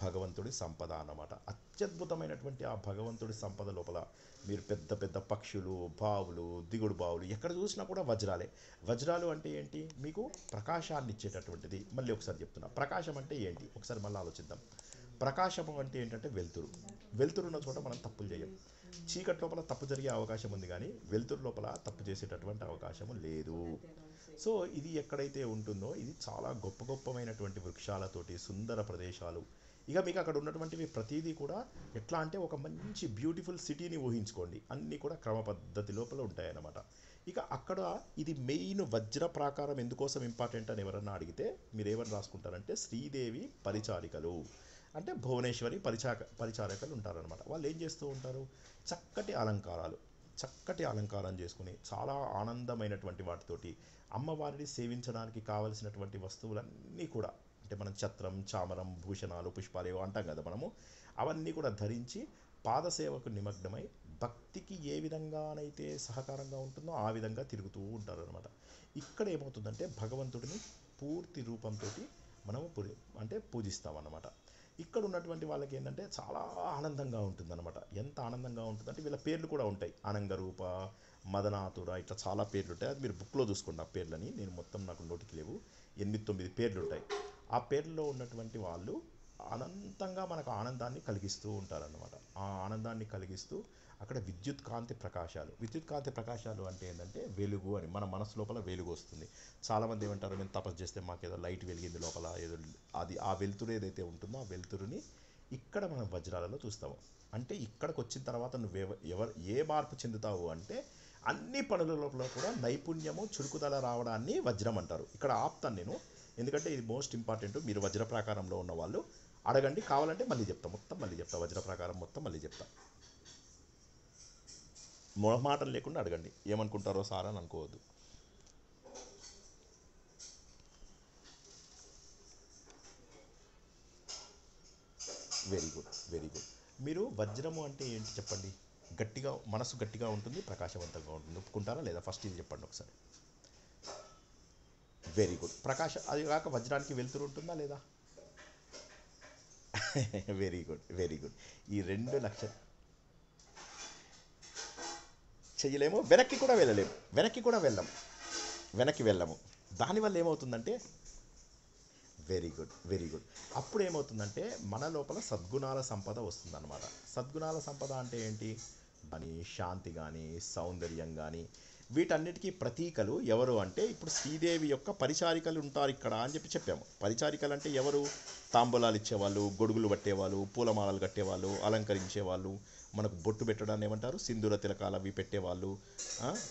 భగవంతుడి సంపద అన్నమాట. అత్యద్భుతమైనటువంటి ఆ భగవంతుడి సంపద లోపల మీరు పెద్ద పెద్ద పక్షులు, బావులు, దిగుడు బావులు ఎక్కడ చూసినా కూడా వజ్రాలే. వజ్రాలు అంటే ఏంటి? మీకు ప్రకాశాన్ని ఇచ్చేటటువంటిది. మళ్ళీ ఒకసారి చెప్తున్నా, ప్రకాశం అంటే ఏంటి ఒకసారి మళ్ళీ ఆలోచిద్దాం. ప్రకాశము అంటే ఏంటంటే వెలుతురు. వెలుతురు ఉన్న చోట మనం తప్పులు చేయం. చీకటి లోపల తప్పు జరిగే అవకాశం ఉంది, కానీ వెలుతురు లోపల తప్పు చేసేటటువంటి అవకాశము లేదు. సో ఇది ఎక్కడైతే ఉంటుందో ఇది చాలా గొప్ప గొప్పమైనటువంటి వృక్షాలతోటి సుందర ప్రదేశాలు. ఇక మీకు అక్కడ ఉన్నటువంటివి ప్రతిదీ కూడా ఎట్లా అంటే ఒక మంచి బ్యూటిఫుల్ సిటీని ఊహించుకోండి. అన్నీ కూడా క్రమ పద్ధతి లోపల ఉంటాయన్నమాట. ఇక అక్కడ ఇది మెయిన్ వజ్ర ప్రాకారం ఎందుకోసం ఇంపార్టెంట్ అని ఎవరన్నా అడిగితే మీరు ఏమని రాసుకుంటారంటే శ్రీదేవి పరిచారికలు, అంటే భువనేశ్వరి పరిచారకులు ఉంటారనమాట. వాళ్ళు ఏం చేస్తూ ఉంటారు? చక్కటి అలంకారం చేసుకుని చాలా ఆనందమైనటువంటి వాటితోటి అమ్మవారిని సేవించడానికి కావలసినటువంటి వస్తువులన్నీ కూడా, అంటే మనం ఛత్రం, చామరం, భూషణాలు, పుష్పాలు ఏవో అంటాం కదా మనము, అవన్నీ కూడా ధరించి పాదసేవకు నిమగ్నమై భక్తికి ఏ విధంగానైతే సహకారంగా ఉంటుందో ఆ విధంగా తిరుగుతూ ఉంటారనమాట. ఇక్కడ ఏమవుతుందంటే భగవంతుడిని పూర్తి రూపంతో మనము అంటే పూజిస్తామన్నమాట. ఇక్కడ ఉన్నటువంటి వాళ్ళకి ఏంటంటే చాలా ఆనందంగా ఉంటుందన్నమాట. ఎంత ఆనందంగా ఉంటుందంటే వీళ్ళ పేర్లు కూడా ఉంటాయి. అనంగరూప, మదనాతుర, ఇట్లా చాలా పేర్లు ఉంటాయి. అది మీరు బుక్లో చూసుకోండి ఆ పేర్లని. నేను మొత్తం నాకు నోటికి లేవు, 8-9 పేర్లు ఉంటాయి. ఆ పేర్లలో ఉన్నటువంటి వాళ్ళు అనంతంగా మనకు ఆనందాన్ని కలిగిస్తూ ఉంటారన్నమాట. ఆ ఆనందాన్ని కలిగిస్తూ అక్కడ విద్యుత్ కాంతి ప్రకాశాలు అంటే ఏంటంటే వెలుగు అని, మన మనసు లోపల వెలుగు వస్తుంది. చాలామంది ఏమంటారు, మేము తపస్సు చేస్తే మాకేదో లైట్ వెలిగింది లోపల ఏదో, అది ఆ వెలుతురు ఏదైతే ఉంటుందో ఆ వెలుతురుని ఇక్కడ మనం వజ్రాలలో చూస్తాము. అంటే ఇక్కడికి వచ్చిన తర్వాత ఏ మార్పు చెందుతావు అంటే అన్ని పనుల లోపల కూడా నైపుణ్యము, చురుకుదల రావడాన్ని వజ్రం అంటారు. ఇక్కడ ఆపుతాను నేను, ఎందుకంటే ఇది మోస్ట్ ఇంపార్టెంట్. మీరు వజ్ర ప్రాకారంలో ఉన్న వాళ్ళు అడగండి, కావాలంటే మళ్ళీ చెప్తా, మొత్తం మళ్ళీ చెప్తా, వజ్ర ప్రాకారం మొత్తం మళ్ళీ చెప్తా. మొహమాటం లేకుండా అడగండి, ఏమనుకుంటారో సార్ అని అనుకోవద్దు. Very good, very good. మీరు వజ్రము అంటే ఏంటి చెప్పండి? గట్టిగా, మనసు గట్టిగా ఉంటుంది, ప్రకాశవంతంగా ఉంటుంది. ఒప్పుకుంటారా లేదా? ఫస్ట్ ఇది చెప్పండి ఒకసారి. Very good. అది కాక వజ్రానికి వెలుతురు ఉంటుందా లేదా? Very good, very good. ఈ 2 లక్షలు చెయ్యలేము, వెనక్కి కూడా వెళ్ళలేము, వెనక్కి వెళ్ళము. దానివల్ల ఏమవుతుందంటే వెరీ గుడ్, వెరీ గుడ్. అప్పుడు ఏమవుతుందంటే మన లోపల సద్గుణాల సంపద వస్తుందన్నమాట. సద్గుణాల సంపద అంటే ఏంటి? కానీ శాంతి కానీ సౌందర్యం కానీ వీటన్నిటికీ ప్రతీకలు ఎవరు అంటే ఇప్పుడు శ్రీదేవి యొక్క పరిచారికలు ఉంటారు ఇక్కడ అని చెప్పాము. పరిచారికలు అంటే ఎవరు? తాంబూలాలు ఇచ్చేవాళ్ళు, గొడుగులు పట్టేవాళ్ళు, పూలమాలలు కట్టేవాళ్ళు, అలంకరించేవాళ్ళు, మనకు బొట్టు పెట్టడాన్ని ఏమంటారు? సింధూర తిలకాలు అవి పెట్టేవాళ్ళు.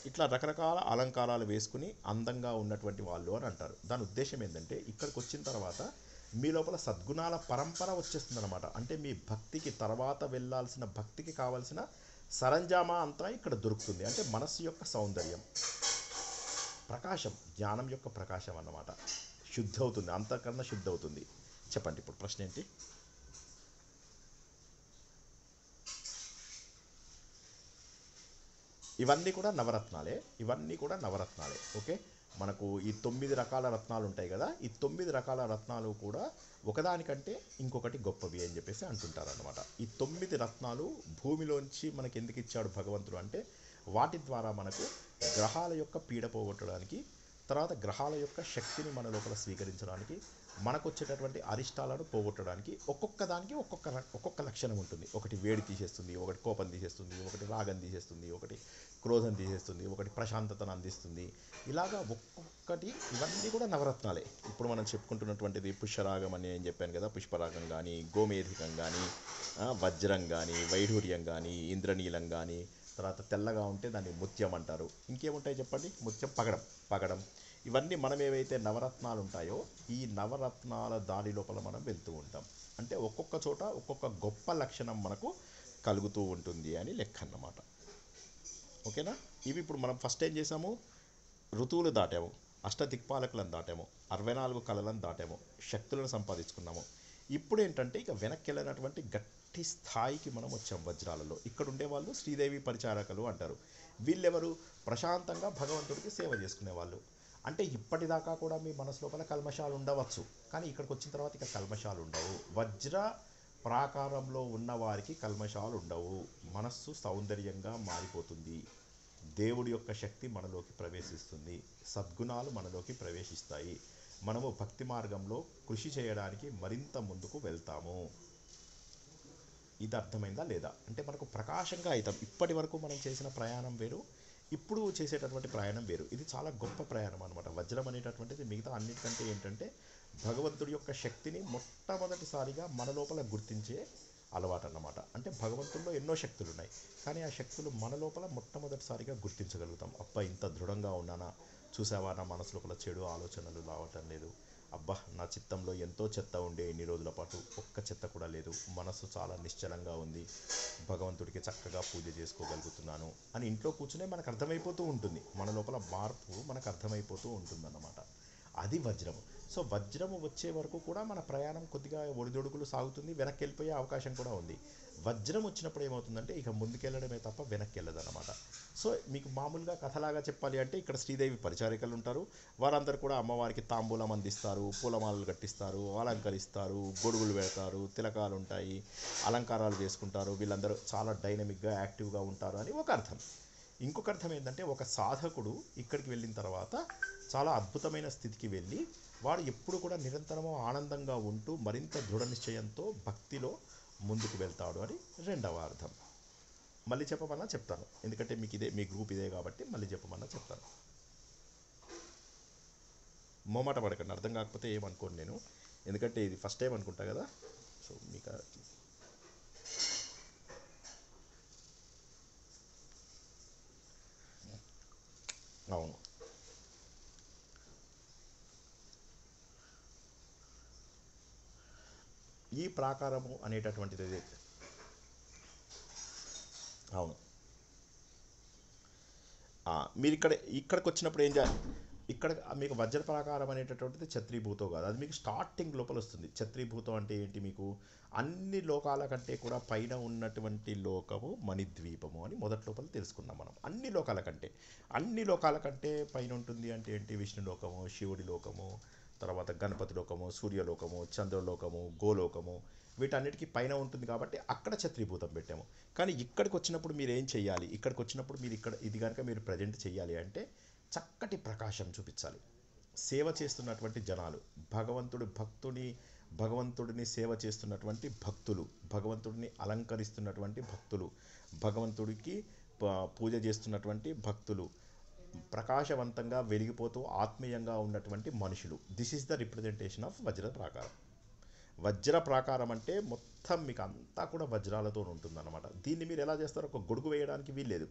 ఇట్లా రకరకాల అలంకారాలు వేసుకుని అందంగా ఉన్నటువంటి వాళ్ళు అని అంటారు. దాని ఉద్దేశం ఏంటంటే ఇక్కడికి వచ్చిన తర్వాత మీ లోపల సద్గుణాల పరంపర వచ్చేస్తుందన్నమాట. అంటే మీ భక్తికి తర్వాత వెళ్ళాల్సిన భక్తికి కావాల్సిన సరంజామా అంతా ఇక్కడ దొరుకుతుంది. అంటే మనస్సు యొక్క సౌందర్యం, ప్రకాశం, జ్ఞానం యొక్క ప్రకాశం అన్నమాట శుద్ధి అవుతుంది, అంతకన్నా శుద్ధి అవుతుంది. చెప్పండి ఇప్పుడు ప్రశ్న ఏంటి? ఇవన్నీ కూడా నవరత్నాలే. ఓకే, మనకు ఈ 9 రకాల రత్నాలు ఉంటాయి కదా, ఈ 9 రకాల రత్నాలు కూడా ఒకదానికంటే ఇంకొకటి గొప్పవి అని చెప్పేసి అంటుంటారు అనమాట. ఈ 9 రత్నాలు భూమిలోంచి మనకి ఎందుకు ఇచ్చాడు భగవంతుడు అంటే వాటి ద్వారా మనకు గ్రహాల యొక్క పీడ పోగొట్టడానికి, తర్వాత గ్రహాల యొక్క శక్తిని మన లోపల స్వీకరించడానికి, మనకు వచ్చేటటువంటి అరిష్టాలను పోగొట్టడానికి ఒక్కొక్క దానికి ఒక్కొక్క లక్షణం ఉంటుంది. ఒకటి వేడి తీసేస్తుంది, ఒకటి కోపం తీసేస్తుంది, ఒకటి రాగం తీసేస్తుంది, ఒకటి క్రోధం తీసేస్తుంది, ఒకటి ప్రశాంతతను అందిస్తుంది. ఇలాగా ఒక్కొక్కటి, ఇవన్నీ కూడా నవరత్నాలే. ఇప్పుడు మనం చెప్పుకుంటున్నటువంటిది పుష్యరాగం అని నేను చెప్పాను కదా, పుష్పరాగం కానీ, గోమేధికం కానీ, వజ్రం కానీ, వైఢూర్యం కానీ, ఇంద్రనీలం కానీ, తర్వాత తెల్లగా ఉంటే దాన్ని ముత్యం అంటారు. ఇంకేముంటాయి చెప్పండి? ముత్యం, పగడం. ఇవన్నీ మనం ఏవైతే నవరత్నాలు ఉంటాయో ఈ నవరత్నాల దారి లోపల మనం వెళ్తూ ఉంటాం. అంటే ఒక్కొక్క చోట ఒక్కొక్క గొప్ప లక్షణం మనకు కలుగుతూ ఉంటుంది అని లెక్క అన్నమాట. ఓకేనా? ఇవి ఇప్పుడు మనం ఫస్ట్ ఏం చేసాము, ఋతువులు దాటాము, అష్టదిక్పాలకులను దాటాము, 64 కళలను దాటాము, శక్తులను సంపాదించుకున్నాము. ఇప్పుడు ఏంటంటే ఇక వెనక్కి వెళ్ళినటువంటి గట్టి స్థాయికి మనం వచ్చాం వజ్రాలలో. ఇక్కడ ఉండేవాళ్ళు శ్రీదేవి పరిచారకులు అంటారు. వీళ్ళెవరు? ప్రశాంతంగా భగవంతుడికి సేవ చేసుకునే వాళ్ళు. అంటే ఇప్పటిదాకా కూడా మీ మనసు లోపల కల్మషాలు ఉండవచ్చు, కానీ ఇక్కడికి వచ్చిన తర్వాత ఇక కల్మషాలు ఉండవు. వజ్ర ప్రాకారంలో ఉన్నవారికి కల్మషాలు ఉండవు. మనస్సు సౌందర్యంగా మారిపోతుంది. దేవుడి యొక్క శక్తి మనలోకి ప్రవేశిస్తుంది. సద్గుణాలు మనలోకి ప్రవేశిస్తాయి. మనము భక్తి మార్గంలో కృషి చేయడానికి మరింత ముందుకు వెళ్తాము. ఇది అర్థమైందా లేదా? అంటే మనకు ప్రకాశంగా అవుతాం. ఇప్పటి వరకు మనం చేసిన ప్రయాణం వేరు, ఇప్పుడు చేసేటటువంటి ప్రయాణం వేరు. ఇది చాలా గొప్ప ప్రయాణం అనమాట. వజ్రం అనేటటువంటిది మిగతా అన్నిటికంటే ఏంటంటే భగవంతుడి యొక్క శక్తిని మొట్టమొదటిసారిగా మన లోపల గుర్తించే అలవాటు అన్నమాట. అంటే భగవంతుల్లో ఎన్నో శక్తులు ఉన్నాయి, కానీ ఆ శక్తులు మన లోపల మొట్టమొదటిసారిగా గుర్తించగలుగుతాం. అబ్బా, ఇంత దృఢంగా ఉన్నానా, చూసావా నా మనసు లోపల చెడు ఆలోచనలు రావటం లేదు, అబ్బా నా చిత్తంలో ఎంతో చెత్త ఉండే ఇన్ని రోజుల పాటు ఒక్క చెత్త కూడా లేదు, మనసు చాలా నిశ్చలంగా ఉంది, భగవంతుడికి చక్కగా పూజ చేసుకోగలుగుతున్నాను అని ఇంట్లో కూర్చునే మనకు అర్థమైపోతూ ఉంటుంది. మన లోపల మార్పు మనకు అర్థమైపోతూ ఉంటుందన్నమాట. అది వజ్రము. సో వజ్రము వచ్చే వరకు కూడా మన ప్రయాణం కొద్దిగా ఒడిదొడుకులు సాగుతుంది, వెనక్కి వెళ్ళిపోయే అవకాశం కూడా ఉంది. వజ్రం వచ్చినప్పుడు ఏమవుతుందంటే ఇక ముందుకెళ్ళడమే తప్ప వెనక్కి వెళ్ళదన్నమాట. సో మీకు మామూలుగా కథలాగా చెప్పాలి అంటే ఇక్కడ శ్రీదేవి పరిచారికలు ఉంటారు. వారందరూ కూడా అమ్మవారికి తాంబూలం అందిస్తారు, పూలమాలలు కట్టిస్తారు, అలంకరిస్తారు, గొడుగులు పెడతారు, తిలకాలు ఉంటాయి, అలంకారాలు చేసుకుంటారు. వీళ్ళందరూ చాలా డైనమిక్గా యాక్టివ్గా ఉంటారు అని ఒక అర్థం. ఇంకొక అర్థం ఏంటంటే ఒక సాధకుడు ఇక్కడికి వెళ్ళిన తర్వాత చాలా అద్భుతమైన స్థితికి వెళ్ళి వాడు ఎప్పుడు కూడా నిరంతరము ఆనందంగా ఉంటూ మరింత దృఢ నిశ్చయంతో భక్తిలో ముందుకు వెళ్తాడు అని రెండవ అర్థం. మళ్ళీ చెప్పమన్నా చెప్తాను, ఎందుకంటే మీకు ఇదే మీ గ్రూప్ ఇదే కాబట్టి మళ్ళీ చెప్పమన్నా చెప్తాను. మొమాట పడకండి, అర్థం కాకపోతే ఏమనుకోను నేను, ఎందుకంటే ఇది ఫస్ట్ టైం అనుకుంటా కదా. సో మీకు అవును, ఈ ప్రాకారము అనేటటువంటిది అవును. మీరు ఇక్కడికి వచ్చినప్పుడు ఏం చేయాలి? ఇక్కడ మీకు వజ్ర ప్రాకారం అనేటటువంటిది ఛత్రీభూతం కాదు, అది మీకు స్టార్టింగ్ లోపల వస్తుంది. ఛత్రీభూతం అంటే ఏంటి? మీకు అన్ని లోకాల కంటే కూడా పైన ఉన్నటువంటి లోకము మణిద్వీపము అని మొదటి లోపల తెలుసుకున్నాం మనం. అన్ని లోకాల కంటే పైన ఉంటుంది అంటే ఏంటి? విష్ణు లోకము, శివుడి లోకము, తర్వాత గణపతి లోకము, సూర్యలోకము, చంద్రలోకము, గోలోకము, వీటన్నిటికీ పైన ఉంటుంది కాబట్టి అక్కడ ఛత్రీభూతం పెట్టాము. కానీ ఇక్కడికి వచ్చినప్పుడు మీరు ఏం చేయాలి? ఇక్కడికి వచ్చినప్పుడు మీరు ఇక్కడ ఇది కనుక మీరు ప్రజెంట్ చేయాలి అంటే చక్కటి ప్రకాశం చూపించాలి. సేవ చేస్తున్నటువంటి జనాలు, భగవంతుడిని సేవ చేస్తున్నటువంటి భక్తులు, భగవంతుడిని అలంకరిస్తున్నటువంటి భక్తులు, భగవంతుడికి పూజ చేస్తున్నటువంటి భక్తులు, ప్రకాశవంతంగా వెలిగిపోతూ ఆత్మీయంగా ఉన్నటువంటి మనుషులు. This is the representation of వజ్ర ప్రాకారం. వజ్ర ప్రాకారం అంటే మొత్తం మీకు అంతా కూడా వజ్రాలతో ఉంటుందన్నమాట. దీన్ని మీరు ఎలా చేస్తారు? ఒక గొడుగు వేయడానికి వీల్లేదు.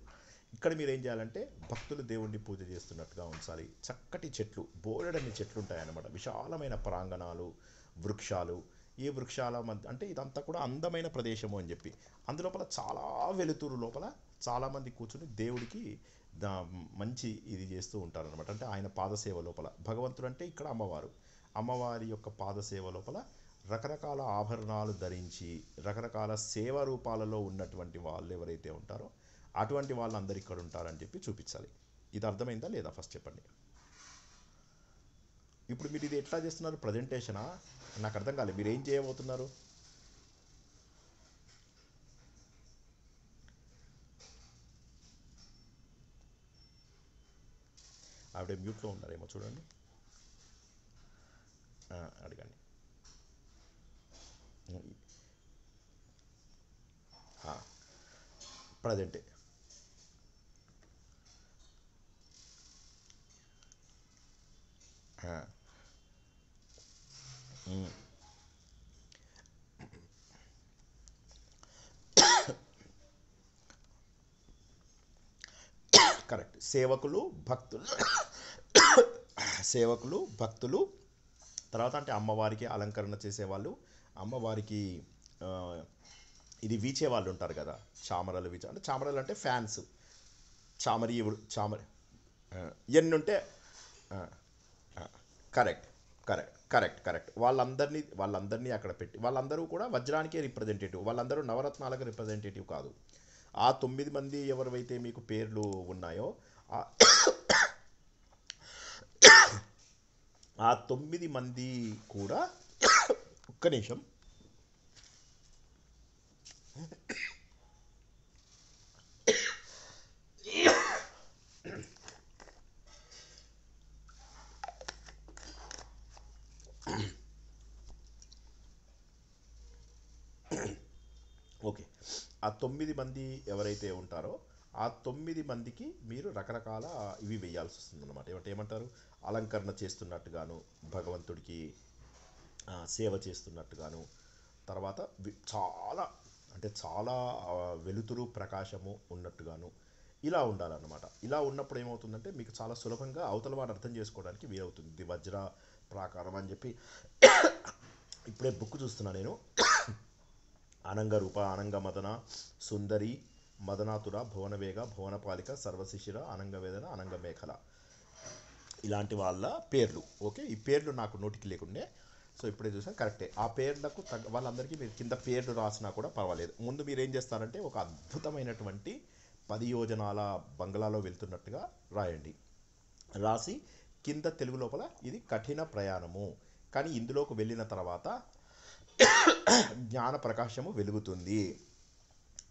ఇక్కడ మీరు ఏం చేయాలంటే భక్తులు దేవుణ్ణి పూజ చేస్తున్నట్టుగా ఉంచాలి. చక్కటి చెట్లు, బోలెడన్ని చెట్లు ఉంటాయన్నమాట, విశాలమైన ప్రాంగణాలు, వృక్షాలు. ఈ వృక్షాల మధ్య అంటే ఇదంతా కూడా అందమైన ప్రదేశము అని చెప్పి అందులోపల చాలా వెలుతురు లోపల చాలామంది కూర్చుని దేవుడికి దా మంచి ఇది చేస్తూ ఉంటారనమాట. అంటే ఆయన పాదసేవ లోపల భగవంతుడు అంటే ఇక్కడ అమ్మవారి యొక్క పాదసేవ లోపల రకరకాల ఆభరణాలు ధరించి రకరకాల సేవా రూపాలలో ఉన్నటువంటి వాళ్ళు ఎవరైతే ఉంటారో అటువంటి వాళ్ళందరూ ఇక్కడ ఉంటారని చెప్పి చూపించాలి. ఇది అర్థమైందా లేదా? ఫస్ట్ చెప్పండి. ఇప్పుడు మీరు ఇది ఎట్లా చేస్తున్నారు? ప్రజెంటేషనా? నాకు అర్థం కాలేదు, మీరు ఏం చేయబోతున్నారు? ఆవిడ మ్యూట్లో ఉన్నారేమో చూడండి, అడగండి. ప్రజెంటే కరెక్ట్. సేవకులు, భక్తులు, సేవకులు, భక్తులు, తర్వాత అంటే అమ్మవారికి అలంకరణ చేసేవాళ్ళు, అమ్మవారికి ఆ, ఇది వీచే వాళ్ళు ఉంటారు కదా, చామరలు వీచే అంటే చామరలు అంటే ఫ్యాన్స్, చామరి ఎన్ని ఉంటే కరెక్ట్ కరెక్ట్ వాళ్ళందరినీ అక్కడ పెట్టి, వాళ్ళందరూ కూడా వజ్రానికే రిప్రజెంటేటివ్, వాళ్ళందరూ నవరత్నాలకు రిప్రజెంటేటివ్ కాదు. ఆ 9 మంది ఎవరైతే మీకు పేర్లు ఉన్నాయో ఆ ఆ 9 మంది కూడా ఒక్క నిమిషం. ఓకే, ఆ 9 మంది ఎవరైతే ఉంటారో ఆ 9 మందికి మీరు రకరకాల ఇవి వేయాల్సి వస్తుంది అనమాట. ఏమంటారు, అలంకరణ చేస్తున్నట్టుగాను, భగవంతుడికి సేవ చేస్తున్నట్టుగాను, తర్వాత చాలా అంటే చాలా వెలుతురు ప్రకాశము ఉన్నట్టుగాను ఇలా ఉండాలన్నమాట. ఇలా ఉన్నప్పుడు ఏమవుతుందంటే మీకు చాలా సులభంగా అవతల వాడు అర్థం చేసుకోవడానికి వీలవుతుంది. ఇది వజ్ర ప్రాకారం అని చెప్పి ఇప్పుడే బుక్ చూస్తున్నా నేను. అనంగ రూప, అనంగ మదన, సుందరి, మదనాతుర, భువనవేగ, భువనపాలిక, సర్వశిశిర, అనంగవేదన, అనంగ మేఖల, ఇలాంటి వాళ్ళ పేర్లు. ఓకే, ఈ పేర్లు నాకు నోటికి లేకుండే, సో ఇప్పుడే చూసాను, కరెక్టే. ఆ పేర్లకు వాళ్ళందరికీ మీరు కింద పేర్లు రాసినా కూడా పర్వాలేదు. ముందు మీరు ఏం చేస్తారంటే ఒక అద్భుతమైనటువంటి 10 యోజనాల బంగ్లాలో వెళ్తున్నట్టుగా రాయండి. రాసి కింద తెలుగు లోపల ఇది కఠిన ప్రయాణము, కానీ ఇందులోకి వెళ్ళిన తర్వాత జ్ఞాన ప్రకాశము వెలుగుతుంది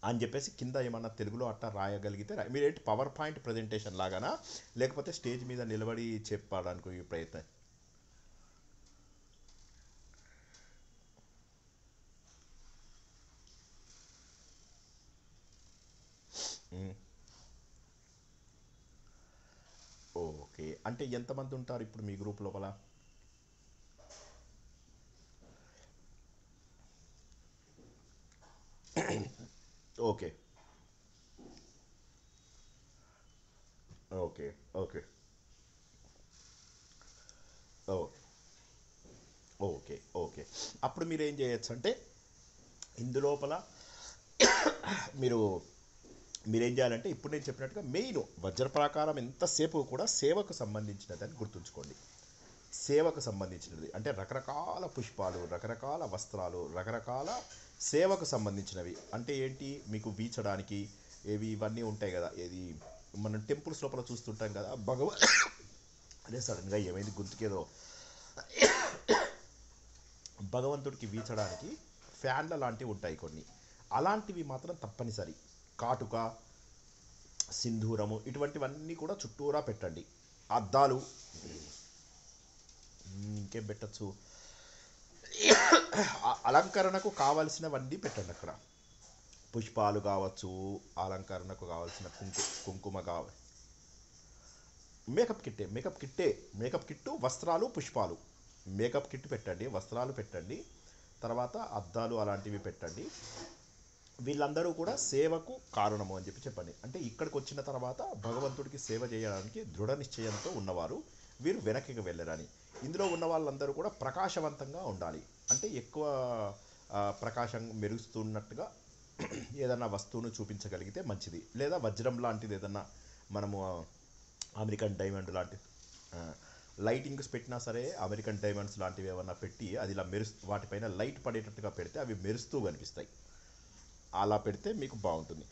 అని చెప్పేసి కింద ఏమన్నా తెలుగులో అట్టా రాయగలిగితే మీరేంటి పవర్ పాయింట్ ప్రజెంటేషన్ లాగానా, లేకపోతే స్టేజ్ మీద నిలబడి చెప్పడానికి ఈ ప్రయత్నం? మ్, ఓకే, అంటే ఎంతమంది ఉంటారు ఇప్పుడు మీ గ్రూప్ లోపల? Okay okay okay okay okay okay. అప్పుడు మీరు ఏం చేయొచ్చు అంటే ఇందులోపల మీరు మీరేం చేయాలంటే ఇప్పుడు నేను చెప్పినట్టుగా మెయిన్ వజ్ర ప్రాకారం ఎంతసేపు కూడా సేవకు సంబంధించినదని గుర్తుంచుకోండి. సేవకు సంబంధించినది అంటే రకరకాల పుష్పాలు, రకరకాల వస్త్రాలు, రకరకాల సేవకు సంబంధించినవి. అంటే ఏంటి, మీకు వీచడానికి ఏవి ఇవన్నీ ఉంటాయి కదా, ఏది మనం టెంపుల్స్ లోపల చూస్తుంటాం కదా, అదే సడన్గా ఏమైంది గొంతుకేదో, భగవంతుడికి వీచడానికి ఫ్యాన్ల లాంటివి ఉంటాయి కొన్ని, అలాంటివి మాత్రం తప్పనిసరి. కాటుక, సింధూరము, ఇటువంటివన్నీ కూడా చుట్టూరా పెట్టండి. అద్దాలు, ఇంకేం పెట్టచ్చు, అలంకరణకు కావలసినవన్నీ పెట్టండి అక్కడ. పుష్పాలు కావచ్చు, అలంకరణకు కావాల్సిన కుంకుమ కావాలి, మేకప్ కిట్టు, వస్త్రాలు, పుష్పాలు, మేకప్ కిట్ పెట్టండి, వస్త్రాలు పెట్టండి, తర్వాత అద్దాలు అలాంటివి పెట్టండి. వీళ్ళందరూ కూడా సేవకు కారణము అని చెప్పండి. అంటే ఇక్కడికి వచ్చిన తర్వాత భగవంతుడికి సేవ చేయడానికి దృఢ నిశ్చయంతో ఉన్నవారు వీరు వెనక్కి వెళ్ళరని. ఇందులో ఉన్న వాళ్ళందరూ కూడా ప్రకాశవంతంగా ఉండాలి. అంటే ఎక్కువ ప్రకాశం మెరుస్తున్నట్టుగా ఏదన్నా వస్తువును చూపించగలిగితే మంచిది. లేదా వజ్రం లాంటిది ఏదన్నా మనము అమెరికన్ డైమండ్ లాంటి లైటింగ్స్ పెట్టినా సరే, అమెరికన్ డైమండ్స్ లాంటివి ఏమన్నా పెట్టి అది ఇలా వాటిపైన లైట్ పడేటట్టుగా పెడితే అవి మెరుస్తూ కనిపిస్తాయి. అలా పెడితే మీకు బాగుంటుంది.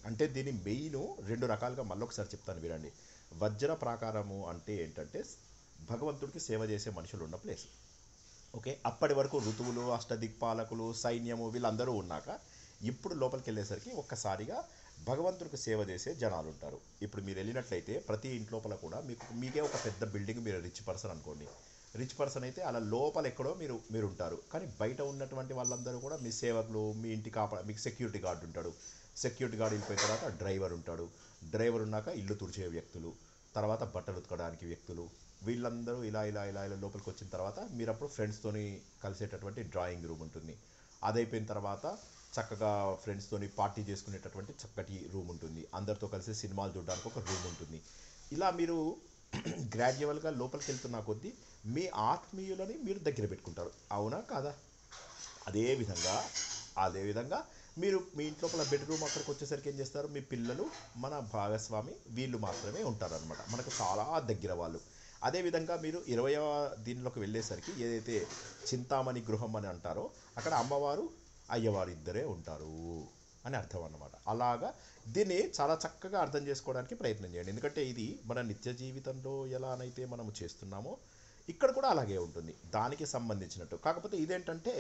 అంటే దీని మెయిన్ 2 రకాలుగా మళ్ళొకసారి చెప్తాను వినండి. వజ్ర ప్రాకారము అంటే ఏంటంటే భగవంతుడికి సేవ చేసే మనుషులు ఉన్న ప్లేస్. ఓకే, అప్పటి వరకు ఋతువులు, అష్టదిక్పాలకులు, సైన్యము వీళ్ళందరూ ఉన్నాక ఇప్పుడు లోపలికి వెళ్ళేసరికి ఒక్కసారిగా భగవంతుడికి సేవ చేసే జనాలు ఉంటారు. ఇప్పుడు మీరు వెళ్ళినట్లయితే ప్రతి ఇంట్లోపల కూడా మీకే ఒక పెద్ద బిల్డింగ్, మీరు రిచ్ పర్సన్ అనుకోండి, రిచ్ పర్సన్ అయితే అలా లోపల ఎక్కడో మీరు ఉంటారు. కానీ బయట ఉన్నటువంటి వాళ్ళందరూ కూడా మీ సేవకులు, మీ ఇంటి మీకు సెక్యూరిటీ గార్డు ఉంటాడు. సెక్యూరిటీ గార్డు వెళ్ళిపోయిన తర్వాత డ్రైవర్ ఉంటాడు. డ్రైవర్ ఉన్నాక ఇల్లు తుడిచే వ్యక్తులు, తర్వాత బట్టలు ఉతకడానికి వ్యక్తులు, వీళ్ళందరూ ఇలా ఇలా ఇలా ఇలా లోపలికి వచ్చిన తర్వాత మీరు అప్పుడు ఫ్రెండ్స్తోని కలిసేటటువంటి డ్రాయింగ్ రూమ్ ఉంటుంది. అదైపోయిన తర్వాత చక్కగా ఫ్రెండ్స్తోని పార్టీ చేసుకునేటటువంటి చక్కటి రూమ్ ఉంటుంది. అందరితో కలిసి సినిమాలు చూడడానికి ఒక రూమ్ ఉంటుంది. ఇలా మీరు గ్రాడ్యువల్గా లోపలికి వెళ్తున్న కొద్దీ మీ ఆత్మీయులని మీరు దగ్గర పెట్టుకుంటారు. అవునా కాదా? అదేవిధంగా అదేవిధంగా మీరు మీ ఇంట్లోపల బెడ్రూమ్ అక్కడికి వచ్చేసరికి ఏం చేస్తారు, మీ పిల్లలు మన భాగస్వామి వీళ్ళు మాత్రమే ఉంటారనమాట, మనకు చాలా దగ్గర వాళ్ళు. అదేవిధంగా మీరు 20వ దీనిలోకి వెళ్ళేసరికి ఏదైతే చింతామణి గృహం అని అంటారో అక్కడ అమ్మవారు అయ్యవారు ఇద్దరే ఉంటారు అని అర్థం అన్నమాట. అలాగా దీన్ని చాలా చక్కగా అర్థం చేసుకోవడానికి ప్రయత్నం చేయండి. ఎందుకంటే ఇది మన నిత్య జీవితంలో ఎలానైతే మనము చేస్తున్నామో ఇక్కడ కూడా అలాగే ఉంటుంది దానికి సంబంధించినట్టు. కాకపోతే ఇదేంటంటే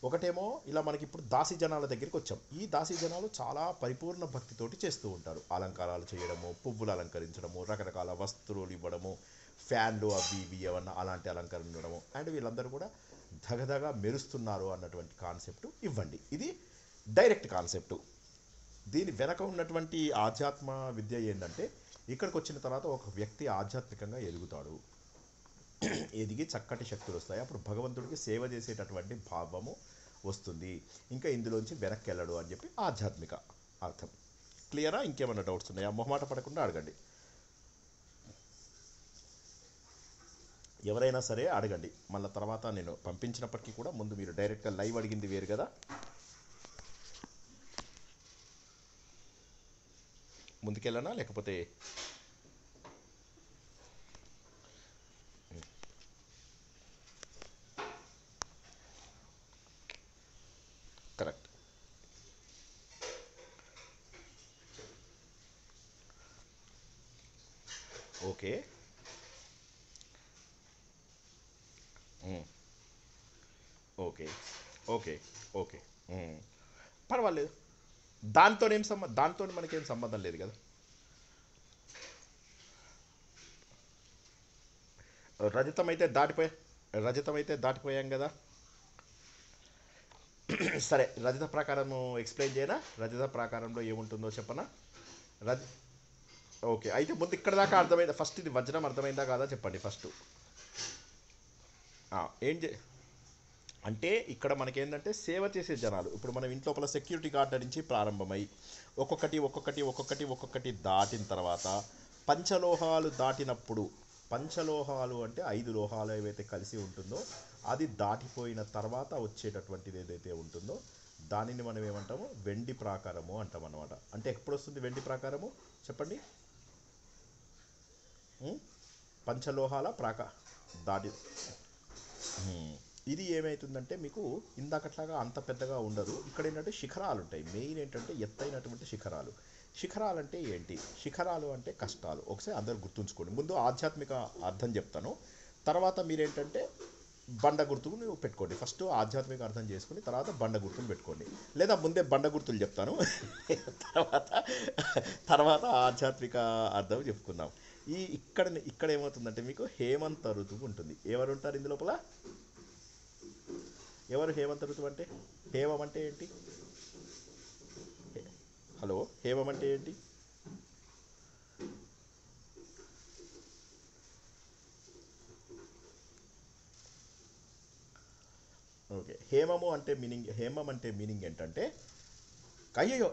ఒకటేమో ఇలా మనకి ఇప్పుడు దాసి జనాల దగ్గరికి వచ్చాం. ఈ దాసి జనాలు చాలా పరిపూర్ణ భక్తితోటి చేస్తూ ఉంటారు. అలంకారాలు చేయడము, పువ్వులు అలంకరించడము, రకరకాల వస్తువులు ఇవ్వడము, ఫ్యాన్లు అవి ఇవి ఏమన్నా అలాంటి అలంకరణ ఉండడము, అండ్ వీళ్ళందరూ కూడా ధగధగా మెరుస్తున్నారు అన్నటువంటి కాన్సెప్ట్ ఇవ్వండి. ఇది డైరెక్ట్ కాన్సెప్టు. దీని వెనక ఉన్నటువంటి ఆధ్యాత్మ విద్య ఏంటంటే ఇక్కడికి వచ్చిన తర్వాత ఒక వ్యక్తి ఆధ్యాత్మికంగా ఎదుగుతాడు, ఎదిగి చక్కటి శక్తులు వస్తాయి, అప్పుడు భగవంతుడికి సేవ చేసేటటువంటి భావము వస్తుంది, ఇంకా ఇందులోంచి వెనక్కి వెళ్ళడు అని చెప్పి ఆధ్యాత్మిక అర్థం. క్లియరా? ఇంకేమైనా డౌట్స్ ఉన్నాయా? మొహమాట పడకుండా అడగండి, ఎవరైనా సరే అడగండి. మళ్ళీ తర్వాత నేను పంపించినప్పటికీ కూడా ముందు మీరు డైరెక్ట్గా లైవ్ అడిగింది వేరు కదా, ముందుకెళ్ళనా లేకపోతే correct? Okay. Okay okay okay. పర్వాలేదు, దాంతో మనకేం సంబంధం లేదు కదా. రజతం అయితే దాటిపోయా రజతం అయితే దాటిపోయాం కదా. సరే, రజత ప్రకారము ఎక్స్ప్లెయిన్ చేయనా? రజత ప్రకారంలో ఏముంటుందో చెప్పనా? రజ ఓకే, అయితే ముందు ఇక్కడ దాకా అర్థమైందా? ఫస్ట్ ఇది వజ్రం అర్థమైందా కాదా చెప్పండి ఫస్ట్. ఏం చే అంటే ఇక్కడ మనకేంటంటే సేవ చేసే జనాలు, ఇప్పుడు మనం ఇంట్లోపల సెక్యూరిటీ గార్డ్ నుంచి ప్రారంభమై ఒక్కొక్కటి ఒక్కొక్కటి ఒక్కొక్కటి ఒక్కొక్కటి దాటిన తర్వాత పంచలోహాలు దాటినప్పుడు, పంచలోహాలు అంటే 5 లోహాలు ఏవైతే కలిసి ఉంటుందో అది దాటిపోయిన తర్వాత వచ్చేటటువంటిది ఏదైతే ఉంటుందో దానిని మనం ఏమంటాము, వెండి ప్రాకారము అంటాం అన్నమాట. అంటే ఎప్పుడు వస్తుంది వెండి ప్రాకారము చెప్పండి? పంచలోహాల దాటి ఇది ఏమవుతుందంటే మీకు ఇందాకట్లాగా అంత పెద్దగా ఉండదు. ఇక్కడ ఏంటంటే శిఖరాలు ఉంటాయి. మెయిన్ ఏంటంటే ఎత్తైనటువంటి శిఖరాలు. శిఖరాలు అంటే ఏంటి? శిఖరాలు అంటే కష్టాలు. ఒకసారి అందరు గుర్తుంచుకోండి. ముందు ఆధ్యాత్మిక అర్థం చెప్తాను, తర్వాత మీరేంటంటే బండ గుర్తులు పెట్టుకోండి. ఫస్ట్ ఆధ్యాత్మిక అర్థం చేసుకుని తర్వాత బండ గుర్తులు పెట్టుకోండి, లేదా ముందే బండ గుర్తులు చెప్తాను తర్వాత తర్వాత ఆధ్యాత్మిక అర్థం చెప్పుకుందాం. ఇక్కడ ఏమవుతుందంటే మీకు హేమంత ఋతువు ఉంటుంది. ఎవరు ఉంటారు ఇందు లోపల? ఎవరు హేమంత ఋతువు అంటే? హేమం అంటే ఏంటి? హలో, హేమం అంటే ఏంటి? ఓకే, హేమం అంటే మీనింగ్ ఏంటంటే, అయ్యో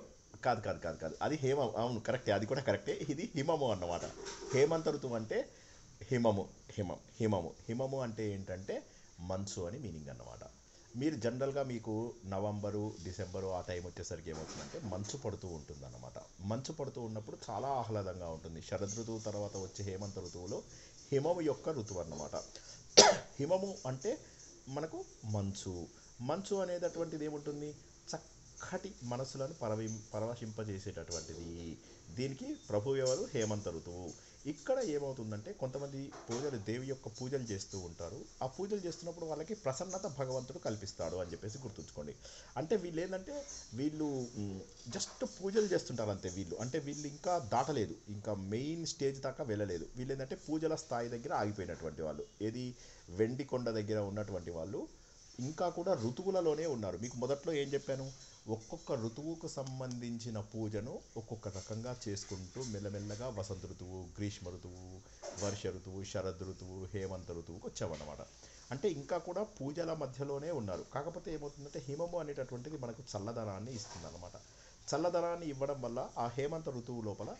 కాదు కాదు కాదు కాదు, అది హేమం. అవును కరెక్టే, అది కూడా కరెక్టే. ఇది హిమము అన్నమాట. హేమంత ఋతువు అంటే హిమము అంటే ఏంటంటే మంచు అని మీనింగ్ అన్నమాట. మీరు జనరల్గా మీకు నవంబరు డిసెంబరు ఆ టైం వచ్చేసరికి ఏమవుతుందంటే మంచు పడుతూ ఉంటుంది అన్నమాట. మంచు పడుతూ ఉన్నప్పుడు చాలా ఆహ్లాదంగా ఉంటుంది. శరద్ ఋతువు తర్వాత వచ్చే హేమంత ఋతువులో హిమము యొక్క ఋతువు అన్నమాట. హిమము అంటే మనకు మంచు అనేటటువంటిది ఏముంటుంది, చక్కటి మనసులను పరవశింపజేసేటటువంటిది. దీనికి ప్రభు ఎవరు? హేమంత ఋతువు. ఇక్కడ ఏమవుతుందంటే కొంతమంది దేవి యొక్క పూజలు చేస్తూ ఉంటారు. ఆ పూజలు చేస్తున్నప్పుడు వాళ్ళకి ప్రసన్నత భగవంతుడు కల్పిస్తాడు అని చెప్పేసి గుర్తుంచుకోండి. అంటే వీళ్ళు ఏంటంటే వీళ్ళు జస్ట్ పూజలు చేస్తుంటారు అంతే. వీళ్ళు ఇంకా దాటలేదు, ఇంకా మెయిన్ స్టేజ్ దాకా వెళ్ళలేదు. వీళ్ళు ఏంటంటే పూజల స్థాయి దగ్గర ఆగిపోయినటువంటి వాళ్ళు. ఏది? వెండి కొండ దగ్గర ఉన్నటువంటి వాళ్ళు ఇంకా కూడా ఋతువులలోనే ఉన్నారు. మీకు మొదట్లో ఏం చెప్పాను? ఒక్కొక్క ఋతువుకు సంబంధించిన పూజను ఒక్కొక్క రకంగా చేసుకుంటూ మెల్లమెల్లగా వసంత ఋతువు, గ్రీష్మ ఋతువు, వర్ష ఋతువు, శరద్ ఋతువు, హేమంత ఋతువుకు వచ్చామన్నమాట. అంటే ఇంకా కూడా పూజల మధ్యలోనే ఉన్నారు. కాకపోతే ఏమవుతుందంటే హిమము అనేటటువంటిది మనకు చల్లదనాన్ని ఇస్తుంది అన్నమాట. చల్లదనాన్ని ఇవ్వడం వల్ల ఆ హేమంత ఋతువు లోపల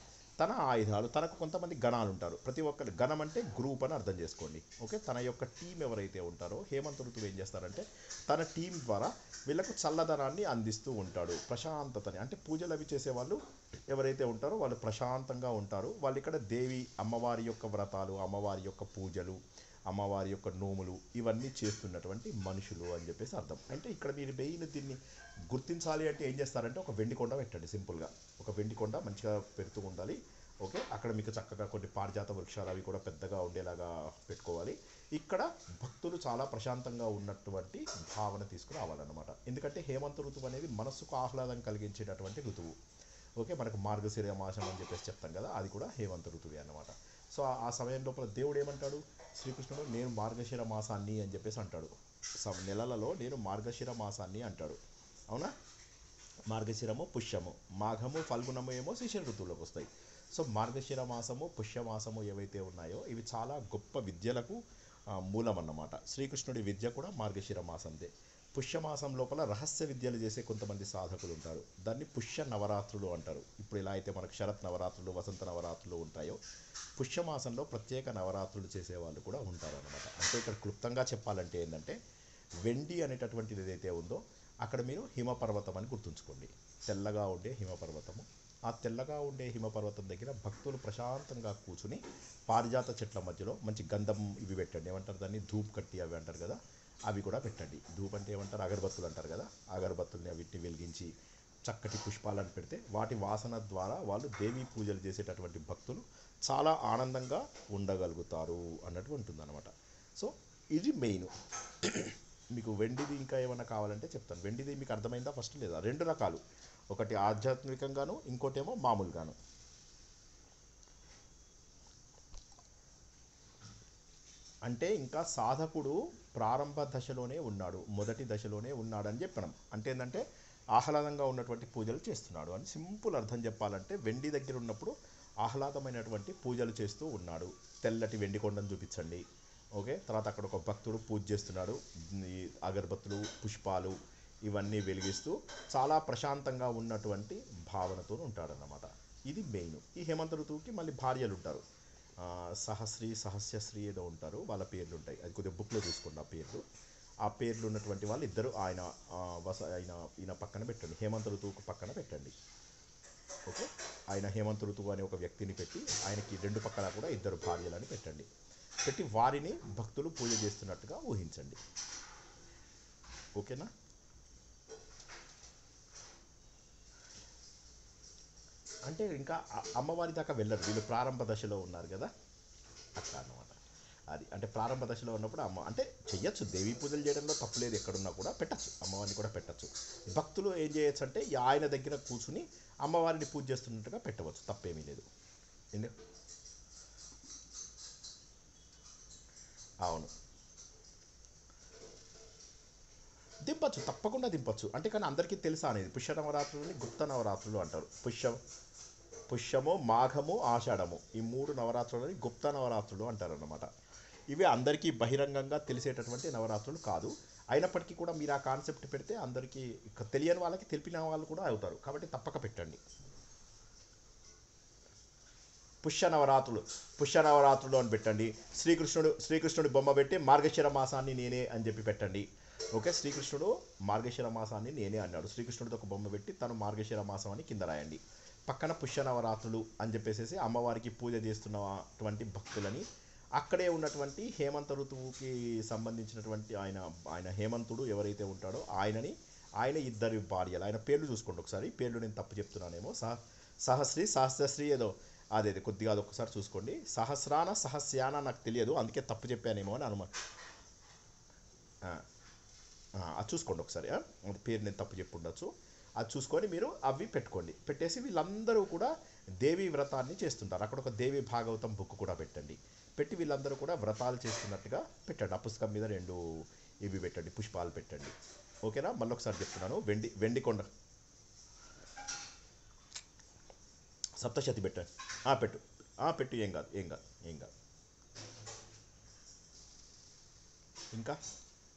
తన ఆయుధాలు, తనకు కొంతమంది గణాలు ఉంటారు. ప్రతి ఒక్కరి గణం అంటే గ్రూప్ అని అర్థం చేసుకోండి. ఓకే, తన యొక్క టీం ఎవరైతే ఉంటారో హేమంత ఋతువు ఏం చేస్తారంటే తన టీం ద్వారా వీళ్ళకు చల్లదనాన్ని అందిస్తూ ఉంటాడు, ప్రశాంతతని. అంటే పూజలు అవి చేసేవాళ్ళు ఎవరైతే ఉంటారో వాళ్ళు ప్రశాంతంగా ఉంటారు. వాళ్ళు ఇక్కడ దేవి అమ్మవారి యొక్క వ్రతాలు, అమ్మవారి యొక్క పూజలు, అమ్మవారి యొక్క నోములు ఇవన్నీ చేస్తున్నటువంటి మనుషులు అని చెప్పేసి అర్థం. అంటే ఇక్కడ మీరు మెయిన్ దీన్ని గుర్తించాలి అంటే ఏం చేస్తారంటే ఒక వెండి కొండ పెట్టండి. సింపుల్గా ఒక వెండి కొండ మంచిగా పెడుతూ ఉండాలి. ఓకే, అక్కడ మీకు చక్కగా కొన్ని పారిజాత వృక్షాలు అవి కూడా పెద్దగా ఉండేలాగా పెట్టుకోవాలి. ఇక్కడ భక్తులు చాలా ప్రశాంతంగా ఉన్నటువంటి భావన తీసుకురావాలన్నమాట. ఎందుకంటే హేమంత ఋతువు అనేది మనస్సుకు ఆహ్లాదం కలిగించేటటువంటి ఋతువు. ఓకే, మనకు మార్గశిర మాసం అని చెప్పేసి చెప్తాం కదా, అది కూడా హేమంత ఋతువే అన్నమాట. సో ఆ సమయం లోపల దేవుడు ఏమంటాడు, శ్రీకృష్ణుడు నేను మార్గశిర మాసాన్ని అని చెప్పేసి అంటాడు. నెలలలో నేను మార్గశిర మాసాన్ని అంటాడు. అవునా, మార్గశిరము పుష్యము, మాఘము ఫల్గుణము ఏమో శిశిర ఋతువులోకి వస్తాయి. సో మార్గశిర మాసము పుష్యమాసము ఏవైతే ఉన్నాయో ఇవి చాలా గొప్ప విద్యలకు మూలం అన్నమాట. శ్రీకృష్ణుడి విద్య కూడా మార్గశిర మాసందే. పుష్యమాసం లోపల రహస్య విద్యలు చేసే కొంతమంది సాధకులు ఉంటారు. దాన్ని పుష్య నవరాత్రులు అంటారు. ఇప్పుడు ఎలా అయితే మనకు శరత్ నవరాత్రులు, వసంత నవరాత్రులు ఉంటాయో పుష్యమాసంలో ప్రత్యేక నవరాత్రులు చేసేవాళ్ళు కూడా ఉంటారు అనమాట. అంటే ఇక్కడ క్లుప్తంగా చెప్పాలంటే ఏంటంటే వెండి అనేటటువంటిది ఏదైతే ఉందో అక్కడ మీరు హిమపర్వతం అని గుర్తుంచుకోండి. తెల్లగా ఉండే హిమపర్వతము. ఆ తెల్లగా ఉండే హిమపర్వతం దగ్గర భక్తులు ప్రశాంతంగా కూర్చుని పారిజాత చెట్ల మధ్యలో మంచి గంధం ఇవి పెట్టండి. ఏమంటారు దాన్ని, ధూప్ కట్టి అవి అంటారు కదా, అవి కూడా పెట్టండి. ధూప్ అంటే ఏమంటారు, అగరబత్తులు అంటారు కదా, అగరబత్తుల్ని అవిటిని వెలిగించి చక్కటి పుష్పాలను పెడితే వాటి వాసన ద్వారా వాళ్ళు దేవీ పూజలు చేసేటటువంటి భక్తులు చాలా ఆనందంగా ఉండగలుగుతారు అన్నట్టు ఉంటుందన్నమాట. సో ఇది మెయిన్. మీకు వెండిది ఇంకా ఏమైనా కావాలంటే చెప్తాను. వెండిది మీకు అర్థమైందా ఫస్ట్ లేదా? రెండు రకాలు, ఒకటి ఆధ్యాత్మికంగాను, ఇంకోటేమో మామూలుగాను. అంటే ఇంకా సాధకుడు ప్రారంభ దశలోనే ఉన్నాడు, మొదటి దశలోనే ఉన్నాడని చెప్పడం. అంటే ఏంటంటే ఆహ్లాదంగా ఉన్నటువంటి పూజలు చేస్తున్నాడు అని సింపుల్ అర్థం చెప్పాలంటే. వెండి దగ్గర ఉన్నప్పుడు ఆహ్లాదమైనటువంటి పూజలు చేస్తూ ఉన్నాడు. తెల్లటి వెండి కొండను చూపించండి. ఓకే, తర్వాత అక్కడ ఒక భక్తుడు పూజ చేస్తున్నాడు. ఈ అగరబత్తులు, పుష్పాలు ఇవన్నీ వెలిగిస్తూ చాలా ప్రశాంతంగా ఉన్నటువంటి భావనతో ఉంటాడన్నమాట. ఇది మెయిన్. ఈ హేమంత ఋతువుకి మళ్ళీ భార్యలు ఉంటారు. సహస్రీ, సహస్యశ్రీ ఏదో ఉంటారు, వాళ్ళ పేర్లు ఉంటాయి. అది కొద్దిగా బుక్లో చూసుకోండి ఆ పేర్లు. ఆ పేర్లు ఉన్నటువంటి వాళ్ళు ఇద్దరు ఆయన ఈయన పక్కన పెట్టండి, హేమంత ఋతువుకు పక్కన పెట్టండి. ఓకే, ఆయన హేమంత ఋతువు అనే ఒక వ్యక్తిని పెట్టి ఆయనకి రెండు పక్కన కూడా ఇద్దరు భార్యలని పెట్టండి. పెట్టి వారిని భక్తులు పూజ చేస్తున్నట్టుగా ఊహించండి. ఓకేనా? అంటే ఇంకా అమ్మవారి దాకా వెళ్ళరు, వీళ్ళు ప్రారంభ దశలో ఉన్నారు కదా, అట్లా అన్నమాట. అది అంటే ప్రారంభ దశలో ఉన్నప్పుడు అమ్మ అంటే చెయ్యొచ్చు, దేవీ పూజలు చేయడంలో తప్పులేదు. ఎక్కడున్నా కూడా పెట్టచ్చు, అమ్మవారిని కూడా పెట్టచ్చు. భక్తులు ఏం చేయొచ్చు అంటే ఆయన దగ్గర కూర్చుని అమ్మవారిని పూజ చేస్తున్నట్టుగా పెట్టవచ్చు, తప్పేమీ లేదు. ఎందుకు? అవును, దింపచ్చు, తప్పకుండా దింపచ్చు. అంటే కానీ అందరికీ తెలుసా అనేది, పుష్య నవరాత్రులని గుప్త నవరాత్రులు అంటారు. పుష్యము, మాఘము, ఆషాఢము ఈ మూడు నవరాత్రులని గుప్త నవరాత్రులు అంటారన్నమాట. ఇవి అందరికీ బహిరంగంగా తెలిసేటటువంటి నవరాత్రులు కాదు. అయినప్పటికీ కూడా మీరు ఆ కాన్సెప్ట్ పెడితే అందరికీ తెలియని వాళ్ళకి తెలిపిన వాళ్ళు కూడా అవుతారు. కాబట్టి తప్పక పెట్టండి. పుష్య నవరాత్రులు అని పెట్టండి. శ్రీకృష్ణుడి బొమ్మ పెట్టి మార్గశిర మాసాన్ని నేనే అని చెప్పి పెట్టండి. ఓకే, శ్రీకృష్ణుడు మార్గశిర మాసాన్ని నేనే అన్నాడు. శ్రీకృష్ణుడితో ఒక బొమ్మ పెట్టి తను మార్గశిర మాసం అని కింద రాయండి. పక్కన పుష్య నవరాత్రులు అని చెప్పేసి అమ్మవారికి పూజ చేస్తున్నటువంటి భక్తులని, అక్కడే ఉన్నటువంటి హేమంత ఋతువుకి సంబంధించినటువంటి ఆయన హేమంతుడు ఎవరైతే ఉంటాడో ఆయన ఇద్దరి భార్యలు, ఆయన పేర్లు చూసుకోండి ఒకసారి. పేర్లు నేను తప్పు చెప్తున్నానేమో. సహస్రీ, సహస్రశ్రీ ఏదో అదే కొద్దిగా అది ఒకసారి చూసుకోండి. సహస్యాన నాకు తెలియదు, అందుకే తప్పు చెప్పానేమో అని అనుమానం. అది చూసుకోండి ఒకసారి. అది పేరు నేను తప్పు చెప్పి ఉండొచ్చు. అది చూసుకొని మీరు అవి పెట్టుకోండి. పెట్టేసి వీళ్ళందరూ కూడా దేవీ వ్రతాన్ని చేస్తుంటారు. అక్కడ ఒక దేవి భాగవతం బుక్ కూడా పెట్టండి. పెట్టి వీళ్ళందరూ కూడా వ్రతాలు చేస్తున్నట్టుగా పెట్టండి. ఆ పుస్తకం మీద రెండు ఇవి పెట్టండి, పుష్పాలు పెట్టండి. ఓకేనా? మళ్ళీ ఒకసారి చెప్తున్నాను. వెండి కొండ సప్తశతి పెట్టండి. పెట్టు, ఏం కాదు. ఇంకా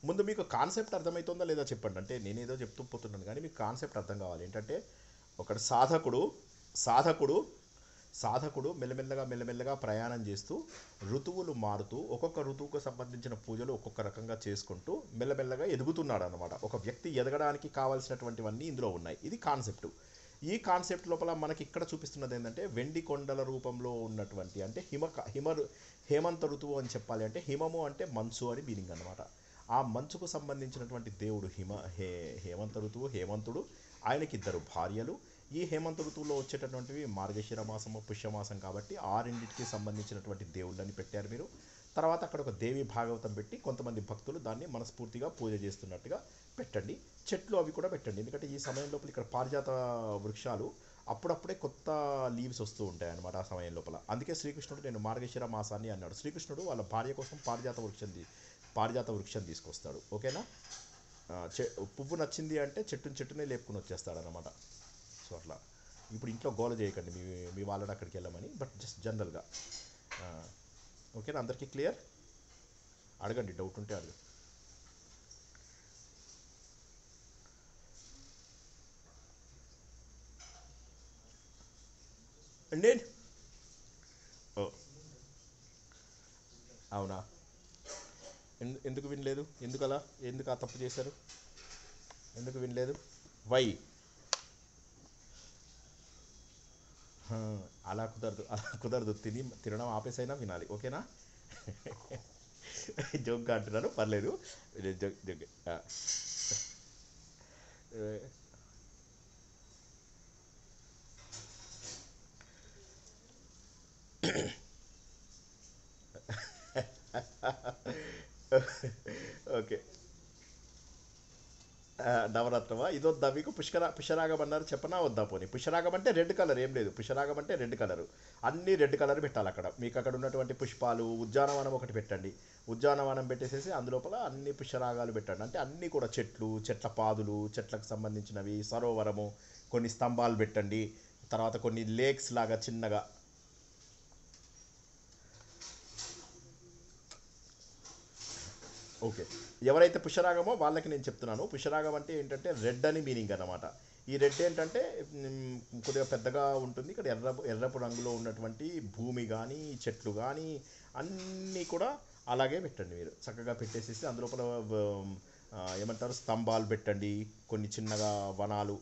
ముందు మీకు కాన్సెప్ట్ అర్థమవుతుందా లేదా చెప్పండి. అంటే నేనేదో చెప్తూ పోతున్నాను కానీ మీకు కాన్సెప్ట్ అర్థం కావాలి. ఏంటంటే ఒకటి సాధకుడు సాధకుడు మెల్లమెల్లగా మెల్లమెల్లగా ప్రయాణం చేస్తూ ఋతువులు మారుతూ ఒక్కొక్క ఋతువుకు సంబంధించిన పూజలు ఒక్కొక్క రకంగా చేసుకుంటూ మెల్లమెల్లగా ఎదుగుతున్నాడు అనమాట. ఒక వ్యక్తి ఎదగడానికి కావాల్సినటువంటివన్నీ ఇందులో ఉన్నాయి. ఇది కాన్సెప్ట్. ఈ కాన్సెప్ట్ లోపల మనకి ఇక్కడ చూపిస్తున్నది ఏంటంటే వెండి కొండల రూపంలో ఉన్నటువంటి అంటే హేమంత ఋతువు అని చెప్పాలి. అంటే హిమము అంటే మంచు అని మీనింగ్ అనమాట. ఆ మంచుకు సంబంధించినటువంటి దేవుడు హేమంత ఋతువు, హేమంతుడు. ఆయనకి ఇద్దరు భార్యలు. ఈ హేమంత ఋతువులో వచ్చేటటువంటివి మార్గశిర మాసము, పుష్యమాసం కాబట్టి ఆ రెండింటికి సంబంధించినటువంటి దేవుళ్ళని పెట్టారు మీరు. తర్వాత అక్కడ ఒక దేవి భాగవతం పెట్టి కొంతమంది భక్తులు దాన్ని మనస్ఫూర్తిగా పూజ చేస్తున్నట్టుగా పెట్టండి. చెట్లు అవి కూడా పెట్టండి. ఎందుకంటే ఈ సమయం లోపల ఇక్కడ పారిజాత వృక్షాలు అప్పుడప్పుడే కొత్త లీవ్స్ వస్తూ ఉంటాయి అన్నమాట ఆ సమయం లోపల. అందుకే శ్రీకృష్ణుడు నేను మార్గశిర మాసాన్ని అన్నాడు. శ్రీకృష్ణుడు వాళ్ళ భార్య కోసం పారిజాత వృక్షం తీసుకొస్తాడు. ఓకేనా. పువ్వు నచ్చింది అంటే చెట్టునే లేపుకుని వచ్చేస్తాడు అనమాట. సో అట్లా ఇప్పుడు ఇంట్లో గోల చేయకండి మీ వాళ్ళని అక్కడికి వెళ్ళమని, బట్ జస్ట్ జనరల్గా. ఓకేనా, అందరికీ క్లియర్? అడగండి, డౌట్ ఉంటే అడగండి. అండి ఓ అవునా, ఎందుకు వినలేదు? ఎందుకు ఆ తప్పు చేశారు? ఎందుకు వినలేదు? వై? అలా కుదరదు. తినడం ఆపేసైనా వినాలి. ఓకేనా. జోక్గా అంటున్నాను, పర్లేదు. Joke joke okay. నవరత్నమా? ఇది వద్దా మీకు? పుష్యరాగం అన్నారు, చెప్పనా వద్దా? పోనీ పుష్యరాగం అంటే రెడ్ కలర్, ఏం లేదు. పుష్యరాగం అంటే రెడ్ కలరు. అన్నీ రెడ్ కలర్ పెట్టాలి అక్కడ. మీకు అక్కడ ఉన్నటువంటి పుష్పాలు, ఉద్యానవనం ఒకటి పెట్టండి. ఉద్యానవనం పెట్టేసేసి అందులోపల అన్ని పుష్యరాగాలు పెట్టండి. అంటే అన్నీ కూడా చెట్ల పాదులు, చెట్లకు సంబంధించినవి, సరోవరము, కొన్ని స్తంభాలు పెట్టండి. తర్వాత కొన్ని లేక్స్ లాగా చిన్నగా. ఓకే. ఎవరైతే పుష్యరాగమో వాళ్ళకి నేను చెప్తున్నాను. పుష్యరాగం అంటే ఏంటంటే రెడ్ అని మీనింగ్ అన్నమాట. ఈ రెడ్ ఏంటంటే కొద్దిగా పెద్దగా ఉంటుంది. ఇక్కడ ఎర్రపు రంగులో ఉన్నటువంటి భూమి కానీ, చెట్లు కానీ అన్నీ కూడా అలాగే పెట్టండి మీరు. చక్కగా పెట్టేసేసి అందులోపల ఏమంటారు, స్తంభాలు పెట్టండి. కొన్ని చిన్నగా వనాలు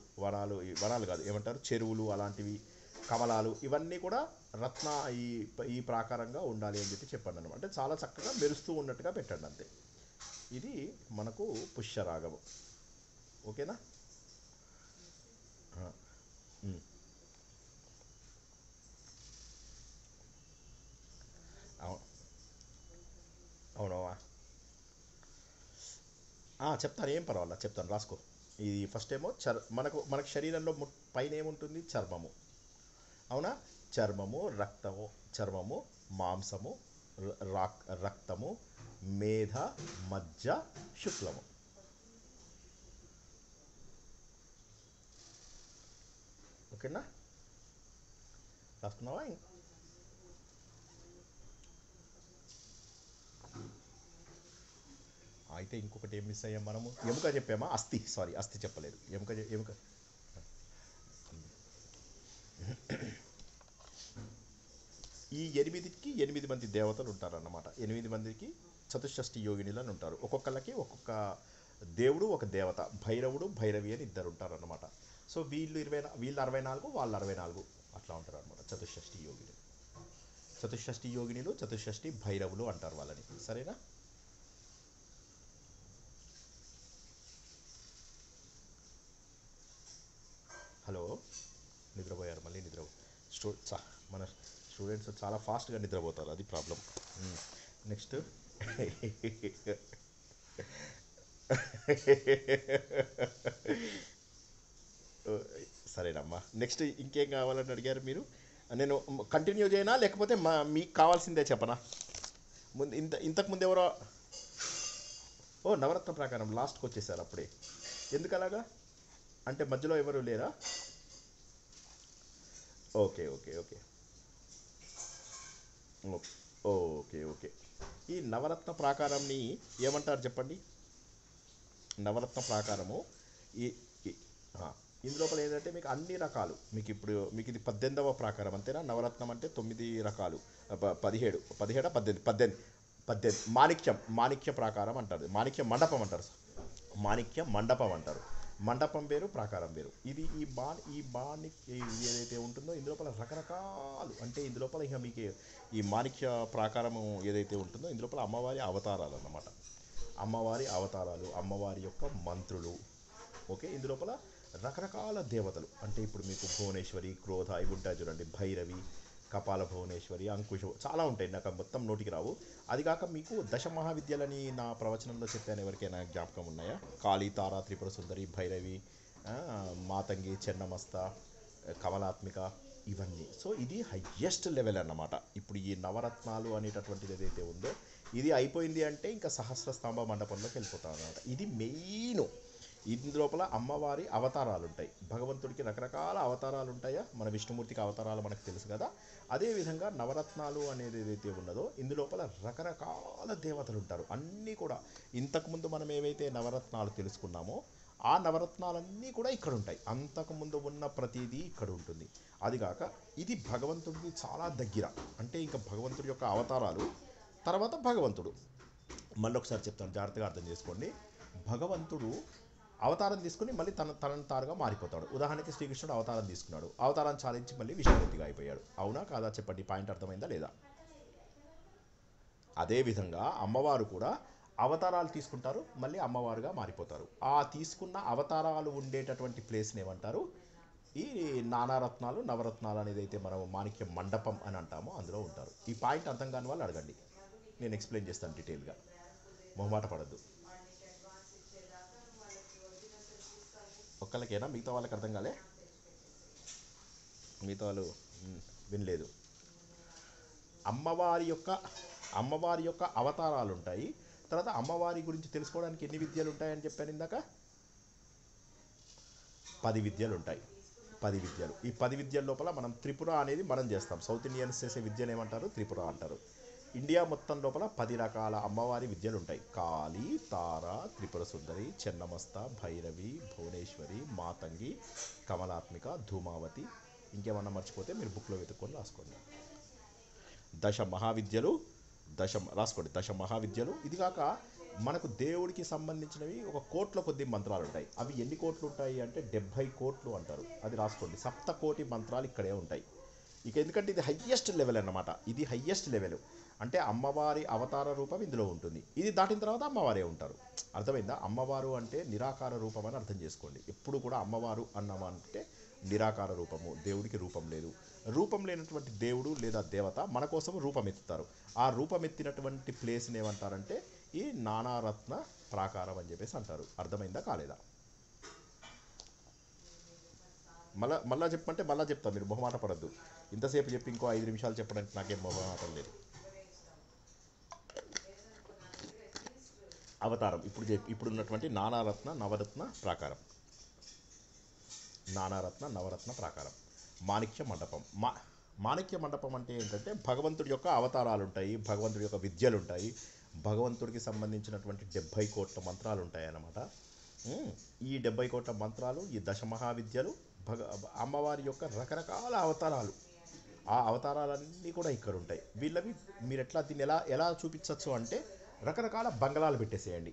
కాదు, ఏమంటారు, చెరువులు అలాంటివి, కమలాలు, ఇవన్నీ కూడా రత్న ఈ ఈ ప్రాకారంగా ఉండాలి అని చెప్పండి అనమాట. అంటే చాలా చక్కగా మెరుస్తూ ఉన్నట్టుగా పెట్టండి అంతే. ఇది మనకు పుష్యరాగము. ఓకేనా. ఆ, ఉమ్, అవు- అవునవా. చెప్తాను, ఏం పర్వాలేదు, చెప్తాను, రాసుకో. ఇది ఫస్ట్ ఏమో మనకు శరీరంలో పైన ఏముంటుంది? చర్మము. అవునా. చర్మము, రక్తము. చర్మము, మాంసము, రక్తము, మేధ, మజ్జ, శుక్లము. ఓకేనా, రాసుకున్నావా? అయితే ఇంకొకటి ఏం మిస్ అయ్యాం మనము? ఎముక చెప్పామా? అస్థి చెప్పలేదు. ఎముక. ఈ 8 మంది దేవతలు ఉంటారన్నమాట. 8 మందికి చతుషష్ఠి యోగినిలు అని ఉంటారు. ఒక్కొక్కళ్ళకి ఒక్కొక్క దేవుడు, ఒక దేవత. భైరవుడు, భైరవి అని ఇద్దరు ఉంటారన్నమాట. సో వీళ్ళు 64, వాళ్ళు 64 అట్లా ఉంటారు అనమాట. చతుషష్ఠి యోగినిలు, చతుషష్ఠి భైరవులు అంటారు వాళ్ళని. సరేనా. హలో. నిద్రపోయారు, మళ్ళీ మన స్టూడెంట్స్ చాలా ఫాస్ట్గా నిద్రపోతారు, అది ప్రాబ్లం. నెక్స్ట్. సరేనమ్మా. నెక్స్ట్ ఇంకేం కావాలని అడిగారు మీరు? నేను కంటిన్యూ చేయనా, లేకపోతే మీకు కావాల్సిందే చెప్పనా? ఇంతకు ముందు ఎవరో నవరత్న ప్రకారం లాస్ట్కి వచ్చేసారు అప్పుడే. ఎందుకు అలాగా? అంటే మధ్యలో ఎవరు లేరా? Okay okay okay okay okay. ఈ నవరత్న ప్రాకారంని ఏమంటారు చెప్పండి? నవరత్న ప్రాకారము ఈ ఈ- ఆ, ఇందులోపల ఏంటంటే మీకు అన్ని రకాలు మీకు ఇప్పుడు మీకు ఇది 18వ ప్రాకారం అంతేనా. నవరత్నం అంటే 9 రకాలు, 17 17 18 18 18 మాణిక్య ప్రాకారం అంటారు, మాణిక్య మండపం అంటారు, మాణిక్య మండపం అంటారు. మండపం వేరు, ప్రాకారం వేరు. ఇది ఈ మాణిక్య ఏదైతే ఉంటుందో ఇందులోపల రకరకాలు అంటే ఇందులోపల ఇక మీకు ఈ మాణిక్య ప్రాకారము ఏదైతే ఉంటుందో ఇందులోపల అమ్మవారి అవతారాలు అన్నమాట. అమ్మవారి అవతారాలు, అమ్మవారి యొక్క మంత్రులు. ఓకే, ఇందులోపల రకరకాల దేవతలు అంటే ఇప్పుడు మీకు భువనేశ్వరి, క్రోధ ఇవి ఉంటాయి చూడండి, భైరవి, కపాల భువనేశ్వరి, అంకుశ, చాలా ఉంటాయి, నాకు మొత్తం నోటికి రావు. అది కాక మీకు దశ మహావిద్యలని నా ప్రవచనంలో చెప్పాను, ఎవరికైనా జ్ఞాపకం ఉన్నాయా? కాళీ, తారా, త్రిపుర సుందరి, భైరవి, మాతంగి, చెన్నమస్త, కమలాత్మిక, ఇవన్నీ. సో ఇది హయ్యెస్ట్ లెవెల్ అన్నమాట. ఇప్పుడు ఈ నవరత్నాలు అనేటటువంటిది ఏదైతే ఉందో ఇది అయిపోయింది అంటే ఇంకా సహస్ర స్తంభ మండపంలోకి వెళ్ళిపోతాం అన్నమాట. ఇది మెయిన్. ఇందులోపల అమ్మవారి అవతారాలు ఉంటాయి. భగవంతుడికి రకరకాల అవతారాలు ఉంటాయా, మన విష్ణుమూర్తికి అవతారాలు మనకు తెలుసు కదా. అదేవిధంగా నవరత్నాలు అనేది ఏదైతే ఉన్నదో ఇందులోపల రకరకాల దేవతలు ఉంటారు. అన్నీ కూడా ఇంతకుముందు మనం ఏవైతే నవరత్నాలు తెలుసుకున్నామో ఆ నవరత్నాలన్నీ కూడా ఇక్కడ ఉంటాయి. అంతకుముందు ఉన్న ప్రతిదీ ఇక్కడ ఉంటుంది. అదిగాక ఇది భగవంతుడికి చాలా దగ్గర. అంటే ఇంకా భగవంతుడి యొక్క అవతారాలు తర్వాత భగవంతుడు. మళ్ళీ ఒకసారి చెప్తాను, జాగ్రత్తగా అర్థం చేసుకోండి. భగవంతుడు అవతారం తీసుకుని మళ్ళీ తనను తారుగా మారిపోతాడు. ఉదాహరణకి శ్రీకృష్ణుడు అవతారం తీసుకున్నాడు, అవతారం చాలించి మళ్ళీ విష్ణుమూర్తిగా అయిపోయాడు. అవునా కాదా చెప్పండి, పాయింట్ అర్థమైందా లేదా? అదేవిధంగా అమ్మవారు కూడా అవతారాలు తీసుకుంటారు, మళ్ళీ అమ్మవారుగా మారిపోతారు. ఆ తీసుకున్న అవతారాలు ఉండేటటువంటి ప్లేస్ని ఏమంటారు? ఈ నానారత్నాలు, నవరత్నాలు అనేది అయితే మనం మాణిక్య మండపం అని అంటామో అందులో ఉంటారు. ఈ పాయింట్ అర్థం కాని వాళ్ళు అడగండి, నేను ఎక్స్ప్లెయిన్ చేస్తాను డీటెయిల్గా, మొహమాట పడద్దు. ఒక్కళ్ళకేనా, మిగతా వాళ్ళకి అర్థం కాలే? మిగతా వాళ్ళు వినలేదు. అమ్మవారి యొక్క అవతారాలు ఉంటాయి. తర్వాత అమ్మవారి గురించి తెలుసుకోవడానికి ఎన్ని విద్యలు ఉంటాయని చెప్పాను ఇందాక? 10 విద్యలు ఉంటాయి. 10 విద్యలు. ఈ 10 విద్యల లోపల మనం త్రిపుర అనేది మనం చేస్తాం. సౌత్ ఇండియన్స్ చేసే విద్యను ఏమంటారు? త్రిపుర అంటారు. ఇండియా మొత్తం లోపల 10 రకాల అమ్మవారి విద్యలు ఉంటాయి. కాళీ, తార, త్రిపుర సుందరి, చెన్నమస్త, భైరవి, భువనేశ్వరి, మాతంగి, కమలాత్మిక, ధూమావతి. ఇంకేమన్నా మర్చిపోతే మీరు బుక్లో వెతుక్కొని రాసుకోండి. దశ మహావిద్యలు రాసుకోండి. దశ మహావిద్యలు. ఇది కాక మనకు దేవుడికి సంబంధించినవి ఒక కోట్ల కొద్ది మంత్రాలు ఉంటాయి. అవి ఎన్ని కోట్లు ఉంటాయి అంటే 70 కోట్లు అంటారు. అది రాసుకోండి. 7 కోటి మంత్రాలు ఇక్కడే ఉంటాయి. ఇక ఎందుకంటే ఇది హయ్యెస్ట్ లెవెల్ అన్నమాట. ఇది హయ్యెస్ట్ లెవెల్ అంటే అమ్మవారి అవతార రూపం ఇందులో ఉంటుంది. ఇది దాటిన తర్వాత అమ్మవారే ఉంటారు. అర్థమైందా? అమ్మవారు అంటే నిరాకార రూపం అని అర్థం చేసుకోండి. ఎప్పుడు కూడా అమ్మవారు అన్నామంటే నిరాకార రూపము, దేవుడికి రూపం లేదు. రూపం లేనటువంటి దేవుడు లేదా దేవత మన కోసం రూపం ఎత్తుతారు. ఆ రూపం ఎత్తినటువంటి ప్లేస్ని ఏమంటారంటే ఈ నానారత్న ప్రాకారం అని చెప్పేసి అంటారు. అర్థమైందా కాలేదా? మళ్ళా చెప్పమంటే మళ్ళీ చెప్తా, మీరు మొహమాట పడద్దు. ఇంతసేపు చెప్పి ఇంకో 5 నిమిషాలు చెప్పడానికి నాకేం మొహమాటం లేదు. అవతారం ఇప్పుడు ఉన్నటువంటి నానారత్న నవరత్న ప్రాకారం. నానారత్న నవరత్న ప్రాకారం. మాణిక్య మండపం. మాణిక్య మండపం అంటే ఏంటంటే భగవంతుడి యొక్క అవతారాలు ఉంటాయి, భగవంతుడి యొక్క విద్యలు ఉంటాయి, భగవంతుడికి సంబంధించినటువంటి 70 కోట్ల మంత్రాలు ఉంటాయి అన్నమాట. ఈ 70 కోట్ల మంత్రాలు, ఈ దశ మహావిద్యలు, అమ్మవారి యొక్క రకరకాల అవతారాలు, ఆ అవతారాలన్నీ కూడా ఇక్కడ ఉంటాయి. వీళ్ళవి మీరు దీన్ని ఎలా చూపించవచ్చు అంటే రకరకాల బంగళాలు పెట్టేసేయండి.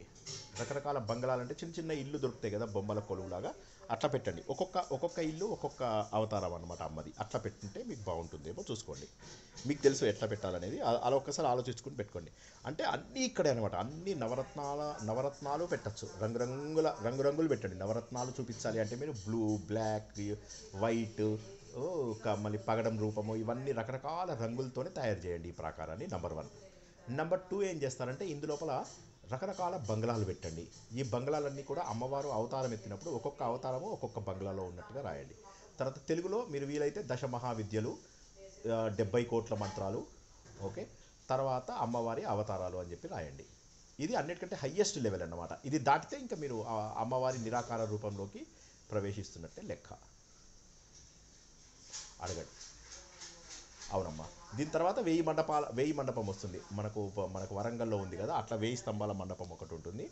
రకరకాల బంగళాలు అంటే చిన్న చిన్న ఇల్లు దొరుకుతాయి కదా, బొమ్మల కొలువులాగా, అట్లా పెట్టండి. ఒక్కొక్క ఇల్లు ఒక్కొక్క అవతారం అనమాట అమ్మది. అట్లా పెట్టుకుంటే మీకు బాగుంటుందేమో చూసుకోండి. మీకు తెలుసు ఎట్లా పెట్టాలనేది, అలా ఒక్కసారి ఆలోచించుకుని పెట్టుకోండి. అంటే అన్నీ ఇక్కడే అనమాట. అన్ని నవరత్నాలు పెట్టచ్చు. రంగురంగులు పెట్టండి. నవరత్నాలు చూపించాలి అంటే మీరు బ్లూ, బ్లాక్, వైట్, మళ్ళీ పగడం రూపము, ఇవన్నీ రకరకాల రంగులతోనే తయారు చేయండి ఈ ప్రాకారాన్ని. నెంబర్ 1. నెంబర్ 2 ఏం చేస్తారంటే ఇందులోపల రకరకాల బంగ్లాలు పెట్టండి. ఈ బంగ్లాలన్నీ కూడా అమ్మవారు అవతారం ఎత్తినప్పుడు ఒక్కొక్క అవతారము ఒక్కొక్క బంగ్లాలో ఉన్నట్టుగా రాయండి. తర్వాత తెలుగులో మీరు వీలైతే దశ మహావిద్యలు, 70 కోట్ల మంత్రాలు, ఓకే, తర్వాత అమ్మవారి అవతారాలు అని చెప్పి రాయండి. ఇది అన్నిటికంటే హయ్యెస్ట్ లెవెల్ అన్నమాట. ఇది దాటితే ఇంకా మీరు అమ్మవారి నిరాకార రూపంలోకి ప్రవేశిస్తున్నట్టే లెక్క. అడగండి. అవునమ్మా. దీని తర్వాత 1000 మండపం వస్తుంది మనకు వరంగల్లో ఉంది కదా, అట్లా 1000 స్తంభాల మండపం ఒకటి ఉంటుంది.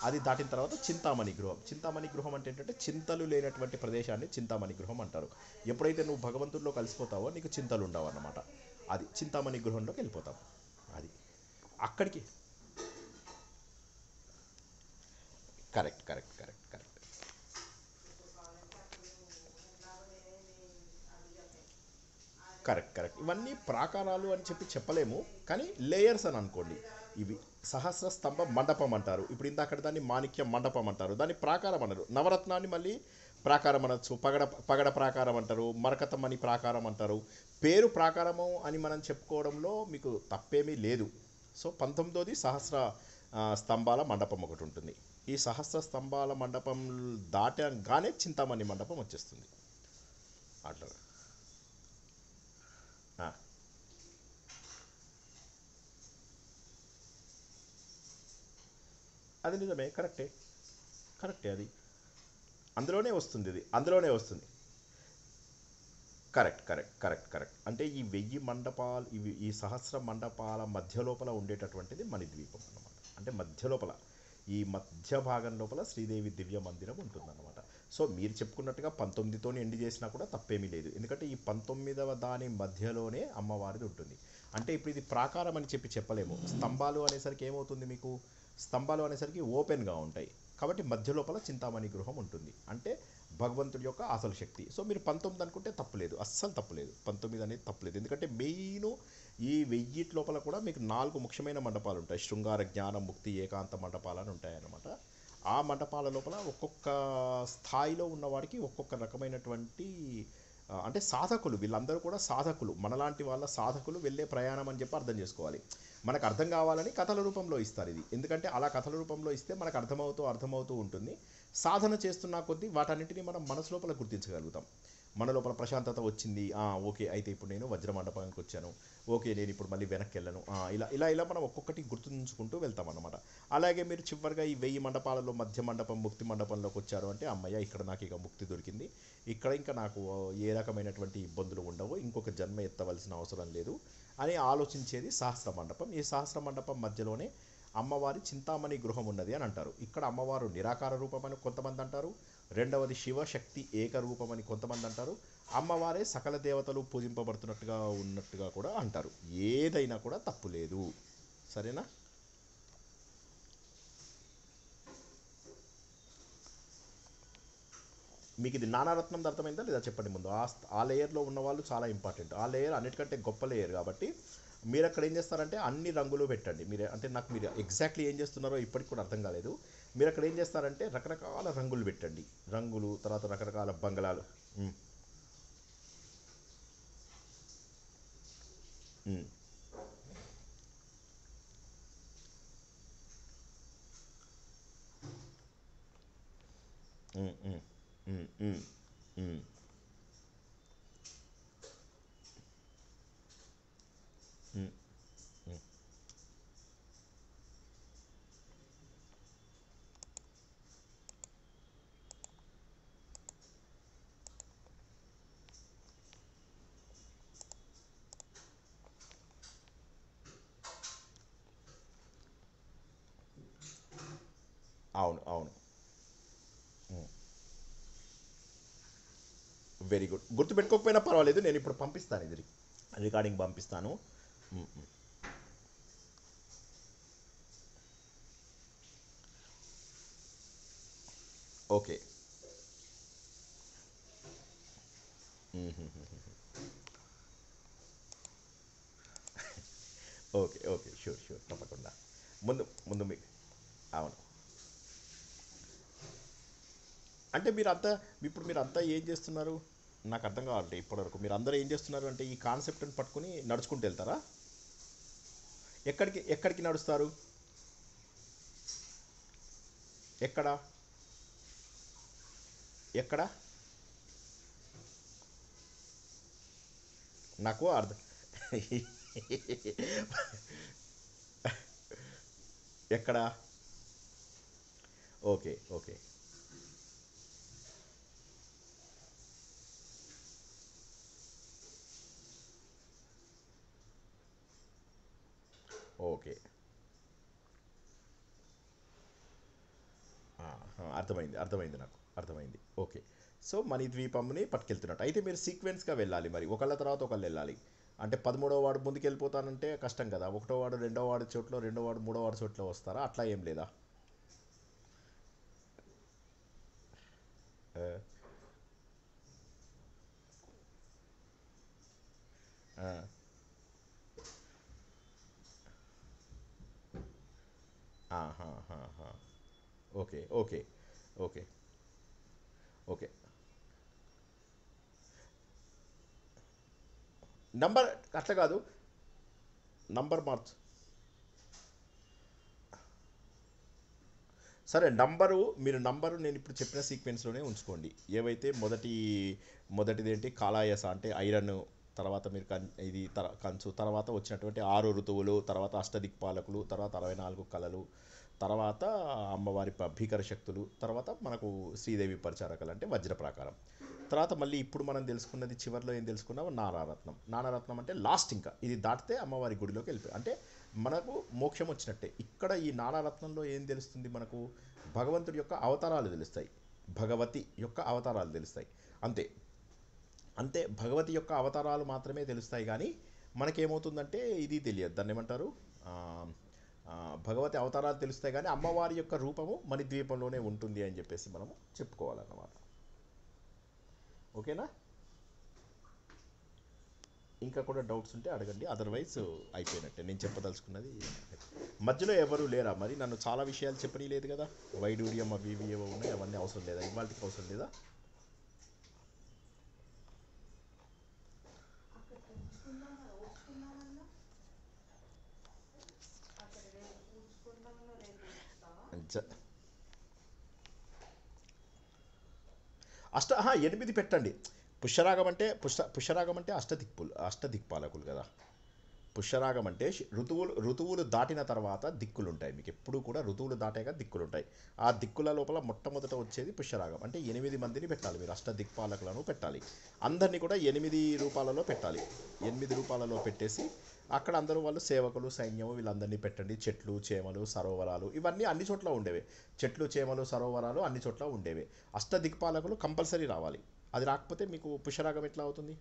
అది దాటిన తర్వాత చింతామణి గృహం. చింతామణి గృహం అంటే ఏంటంటే చింతలు లేనటువంటి ప్రదేశాన్ని చింతామణి గృహం అంటారు. ఎప్పుడైతే నువ్వు భగవంతుడిలో కలిసిపోతావో నీకు చింతలు ఉండవు అన్నమాట. అది చింతామణి గృహంలోకి వెళ్ళిపోతాం. అది అక్కడికి. Correct, correct, correct, correct. Correct, correct. ఇవన్నీ ప్రాకారాలు అని చెప్పలేము, కానీ లేయర్స్ అని అనుకోండి. ఇవి సహస్ర స్తంభ మండపం అంటారు. ఇప్పుడు ఇందాక దాన్ని మాణిక్య మండపం అంటారు, దాన్ని ప్రాకారం అన్నారు. నవరత్నాన్ని మళ్ళీ ప్రాకారం అనొచ్చు, పగడ పగడ ప్రాకారం అంటారు, మరకతమణి ప్రాకారం అంటారు. పేరు ప్రాకారము అని మనం చెప్పుకోవడంలో మీకు తప్పేమీ లేదు. సో 19ది సహస్ర స్తంభాల మండపం ఒకటి ఉంటుంది. ఈ సహస్ర స్తంభాల మండపం దాటగానే చింతామణి మండపం వచ్చేస్తుంది. అట్లా. ఆ, అది నిజమే, కరెక్టే. కరెక్టే అది. అందులోనే వస్తుంది, ఇది అందులోనే వస్తుంది. Correct, correct, correct, correct. అంటే ఈ 1000 మండపాలు, ఈ సహస్ర మండపాల మధ్య లోపల ఉండేటటువంటిది మణిద్వీపం అన్నమాట. అంటే మధ్య లోపల, ఈ మధ్య భాగం లోపల శ్రీదేవి దివ్య మందిరం ఉంటుందన్నమాట. సో మీరు చెప్పుకున్నట్టుగా 19తో ఎండ్ చేసినా కూడా తప్పేమీ లేదు, ఎందుకంటే ఈ 19వ దాని మధ్యలోనే అమ్మవారిది ఉంటుంది. అంటే ఇప్పుడు ఇది ప్రాకారం అని చెప్పలేము. స్తంభాలు అనేసరికి ఏమవుతుంది మీకు, స్తంభాలు అనేసరికి ఓపెన్గా ఉంటాయి. కాబట్టి మధ్య లోపల చింతామణి గృహం ఉంటుంది. అంటే భగవంతుడి యొక్క అసలు శక్తి. సో మీరు 19 అనుకుంటే తప్పులేదు, అస్సలు తప్పులేదు. 19 అనేది తప్పులేదు, ఎందుకంటే మెయిన్ ఈ 1000 లోపల కూడా మీకు 4 ముఖ్యమైన మండపాలు ఉంటాయి. శృంగార, జ్ఞాన, ముక్తి, ఏకాంత మండపాలు అని ఉంటాయి అన్నమాట. ఆ మండపాల లోపల ఒక్కొక్క స్థాయిలో ఉన్నవాడికి ఒక్కొక్క రకమైనటువంటి అంటే సాధకులు, వీళ్ళందరూ కూడా సాధకులు, మనలాంటి వాళ్ళ సాధకులు వెళ్ళే ప్రయాణం అని చెప్పి అర్థం చేసుకోవాలి. మనకు అర్థం కావాలని కథల రూపంలో ఇస్తారు ఇది, ఎందుకంటే అలా కథల రూపంలో ఇస్తే మనకు అర్థమవుతూ ఉంటుంది. సాధన చేస్తున్న కొద్దీ వాటన్నిటిని మనం మనసు లోపల గుర్తించగలుగుతాం. మన లోపల ప్రశాంతత వచ్చింది, ఓకే అయితే ఇప్పుడు నేను వజ్ర మండపానికి వచ్చాను, ఓకే నేను ఇప్పుడు మళ్ళీ వెనక్కి వెళ్ళను, ఇలా ఇలా ఇలా మనం ఒక్కొక్కటి గుర్తుంచుకుంటూ వెళ్తాం అన్నమాట. అలాగే మీరు చివరిగా ఈ 1000 మండపాలలో మధ్య మండపం, ముక్తి మండపంలోకి వచ్చారు అంటే అమ్మయ్య ఇక్కడ నాకు ఇక ముక్తి దొరికింది, ఇక్కడ ఇంకా నాకు ఏ రకమైనటువంటి ఇబ్బందులు ఉండవు, ఇంకొక జన్మ ఎత్తవలసిన అవసరం లేదు అని ఆలోచించేది సహస్ర మండపం. ఈ సహస్ర మండపం మధ్యలోనే అమ్మవారి చింతామణి గృహం ఉన్నది అని అంటారు. ఇక్కడ అమ్మవారు నిరాకార రూపం అని కొంతమంది అంటారు, రెండవది శివశక్తి ఏకరూపం అని కొంతమంది అంటారు, అమ్మవారే సకల దేవతలు పూజింపబడుతున్నట్టుగా ఉన్నట్టుగా కూడా అంటారు. ఏదైనా కూడా తప్పు లేదు, సరేనా. మీకు ఇది నానారత్నం అర్థమైందా లేదా చెప్పండి ముందు. ఆ లేయర్లో ఉన్న వాళ్ళు చాలా ఇంపార్టెంట్. ఆ లేయర్ అన్నిటికంటే గొప్ప లేయర్ కాబట్టి మీరు అక్కడ ఏం చేస్తారంటే అన్ని రంగులు పెట్టండి. మీరు అంటే నాకు మీరు ఎగ్జాక్ట్లీ ఏం చేస్తున్నారో ఇప్పటికి కూడా అర్థం కాలేదు. మీరు అక్కడ ఏం చేస్తారంటే రకరకాల రంగులు పెట్టండి, రంగులు, తర్వాత రకరకాల బంగళాలు. ఉమ్, ఉమ్, ఉమ్, ఉమ్, ఉమ్, ఉమ్, ఉమ్, ఉమ్, ఉమ్. అవును, అవును. Very good. గుర్తుపెట్టుకోకపోయినా పర్వాలేదు, నేను ఇప్పుడు పంపిస్తాను, ఇది రికార్డింగ్ పంపిస్తాను. ఉమ్, ఉమ్. ఓకే. ఉమ్, ఉమ్, ఉమ్. ఓకే, ఓకే, షూర్, షూర్, తప్పకుండా. ముందు ముందు మీ అవును. అంటే మీరు అంతా ఏం చేస్తున్నారు, నాకు అర్థం కావాలంటే ఇప్పటివరకు మీరు అందరూ ఏం చేస్తున్నారు అంటే ఈ కాన్సెప్ట్ని పట్టుకుని నడుచుకుంటూ వెళ్తారా. ఎక్కడికి ఎక్కడికి నడుస్తారు, ఎక్కడ ఎక్కడ నాకు అర్థం. ఎక్కడ. Okay, okay. ఓకే. అర్థమైంది, అర్థమైంది, నాకు అర్థమైంది. ఓకే. సో మణిద్వీపంని పట్టుకెళ్తున్నట్టు అయితే మీరు సీక్వెన్స్గా వెళ్ళాలి, మరి ఒకళ్ళ తర్వాత ఒకళ్ళు వెళ్ళాలి. అంటే 13వ వాడు ముందుకు వెళ్ళిపోతానంటే కష్టం కదా. ఒకటో వాడు రెండో వాడు చోట్లో, రెండో వాడు మూడో వాడు చోట్లో వస్తారా, అట్లా ఏం లేదా? ఆ, ఆ, ఆహాహాహా. Okay, okay, okay, okay. Number అట్లా కాదు, నంబర్ మార్చు. సరే, నంబరు మీరు నంబరు నేను ఇప్పుడు చెప్పిన సీక్వెన్స్లోనే ఉంచుకోండి. ఏవైతే మొదటిది ఏంటి, కాలాయస అంటే ఐరన్, తర్వాత మీరు ఇది కంచు, తర్వాత వచ్చినటువంటి 6 ఋతువులు, తర్వాత అష్టదిక్పాలకులు, తర్వాత 64 కళలు, తర్వాత అమ్మవారి భీకర శక్తులు, తర్వాత మనకు శ్రీదేవి పరిచారకలు అంటే వజ్ర ప్రాకారం. తర్వాత మళ్ళీ ఇప్పుడు మనం తెలుసుకున్నది చివరిలో ఏం తెలుసుకున్నాము, నానారత్నం. నానారత్నం అంటే లాస్ట్, ఇంకా ఇది దాటితే అమ్మవారి గుడిలోకి వెళ్ళిపోయి అంటే మనకు మోక్షం వచ్చినట్టే. ఇక్కడ ఈ నానారత్నంలో ఏం తెలుస్తుంది మనకు, భగవంతుడి యొక్క అవతారాలు తెలుస్తాయి, భగవతి యొక్క అవతారాలు తెలుస్తాయి. అంతే, అంతే, భగవతి యొక్క అవతారాలు మాత్రమే తెలుస్తాయి. కానీ మనకేమవుతుందంటే ఇది తెలియదు, దాన్ని ఏమంటారు, ఆ, భగవతి అవతారాలు తెలుస్తాయి కానీ అమ్మవారి యొక్క రూపము మణిద్వీపంలోనే ఉంటుంది అని చెప్పేసి మనము చెప్పుకోవాలన్నమాట. ఓకేనా? ఇంకా కూడా డౌట్స్ ఉంటే అడగండి, అదర్వైజ్ అయిపోయినట్టే నేను చెప్పదలుచుకున్నది. మధ్యలో ఎవరు లేరా మరి, నన్ను చాలా విషయాలు చెప్పని లేదు కదా, వైడూర్యం అవి ఇవి ఏవో ఉన్నాయి, అవన్నీ అవసరం లేదా, ఇవాళకి అవసరం లేదా? జ- 8 పెట్టండి. పుష్యరాగం అంటే అష్టదిక్పాలకులు కదా. పుష్యరాగం అంటే ఋతువులు దాటిన తర్వాత దిక్కులు ఉంటాయి, మీకు ఎప్పుడు కూడా ఋతువులు దాటాక దిక్కులు ఉంటాయి. ఆ దిక్కుల లోపల మొట్టమొదట వచ్చేది పుష్యరాగం. అంటే 8 మందిని పెట్టాలి మీరు, అష్టదిక్పాలకులను పెట్టాలి. అందరినీ కూడా 8 రూపాలలో పెట్టాలి. 8 రూపాలలో పెట్టేసి అక్కడ అందరూ వాళ్ళు సేవకులు, సైన్యము, వీళ్ళందరినీ పెట్టండి. చెట్లు, చేమలు, సరోవరాలు ఇవన్నీ అన్ని చోట్ల ఉండేవే. చెట్లు, చేమలు, సరోవరాలు అన్ని చోట్ల ఉండేవే. అష్టదిక్పాలకులు కంపల్సరీ రావాలి. అది రాకపోతే మీకు పుష్యరాగం ఎట్లా అవుతుంది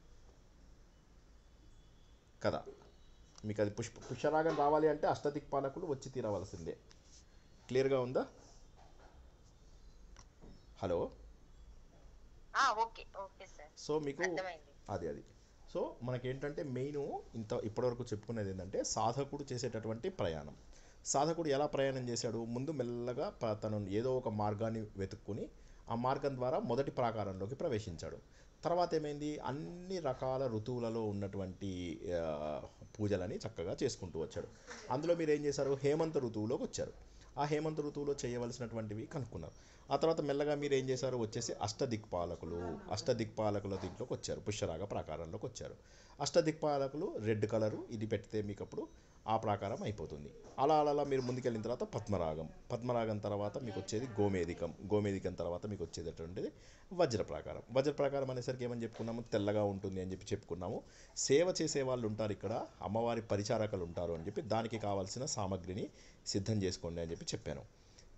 కదా. మీకు అది పుష్యరాగం రావాలి అంటే అష్టదిక్పాలకులు వచ్చి తీరవలసిందే. క్లియర్గా ఉందా? Hello. Okay okay sir, so మీకు అర్థమైంది. అది సో మనకేంటంటే మెయిన్ ఇప్పటివరకు చెప్పుకునేది ఏంటంటే సాధకుడు చేసేటటువంటి ప్రయాణం. సాధకుడు ఎలా ప్రయాణం చేశాడు, ముందు మెల్లగా తను ఏదో ఒక మార్గాన్ని వెతుక్కుని ఆ మార్గం ద్వారా మొదటి ప్రాకారంలోకి ప్రవేశించాడు. తర్వాత ఏమైంది, అన్ని రకాల ఋతువులలో ఉన్నటువంటి ఆ, పూజలని చక్కగా చేసుకుంటూ వచ్చాడు. అందులో మీరు ఏం చేశారు, హేమంత ఋతువులోకి వచ్చారు. ఆ హేమంత ఋతువులో చేయవలసినటువంటివి కనుక్కున్నారు. ఆ తర్వాత మెల్లగా మీరు ఏం చేశారు, వచ్చేసి అష్టదిక్పాలకుల దీంట్లోకి వచ్చారు, పుష్యరాగ ప్రాకారంలోకి వచ్చారు. అష్టదిక్పాలకులు రెడ్ కలరు ఇది పెడితే మీకు అప్పుడు ఆ ప్రాకారం అయిపోతుంది. అలా అలా అలా మీరు ముందుకెళ్ళిన తర్వాత పద్మరాగం తర్వాత మీకు వచ్చేది గోమేదికం తర్వాత మీకు వచ్చేటటువంటిది వజ్ర ప్రాకారం. వజ్ర ప్రాకారం అనేసరికి ఏమని చెప్పుకున్నాము, తెల్లగా ఉంటుంది అని చెప్పి చెప్పుకున్నాము. సేవ చేసే వాళ్ళు ఉంటారు ఇక్కడ, అమ్మవారి పరిచారకులు ఉంటారు అని చెప్పి దానికి కావాల్సిన సామగ్రిని సిద్ధం చేసుకోండి అని చెప్పి చెప్పాను.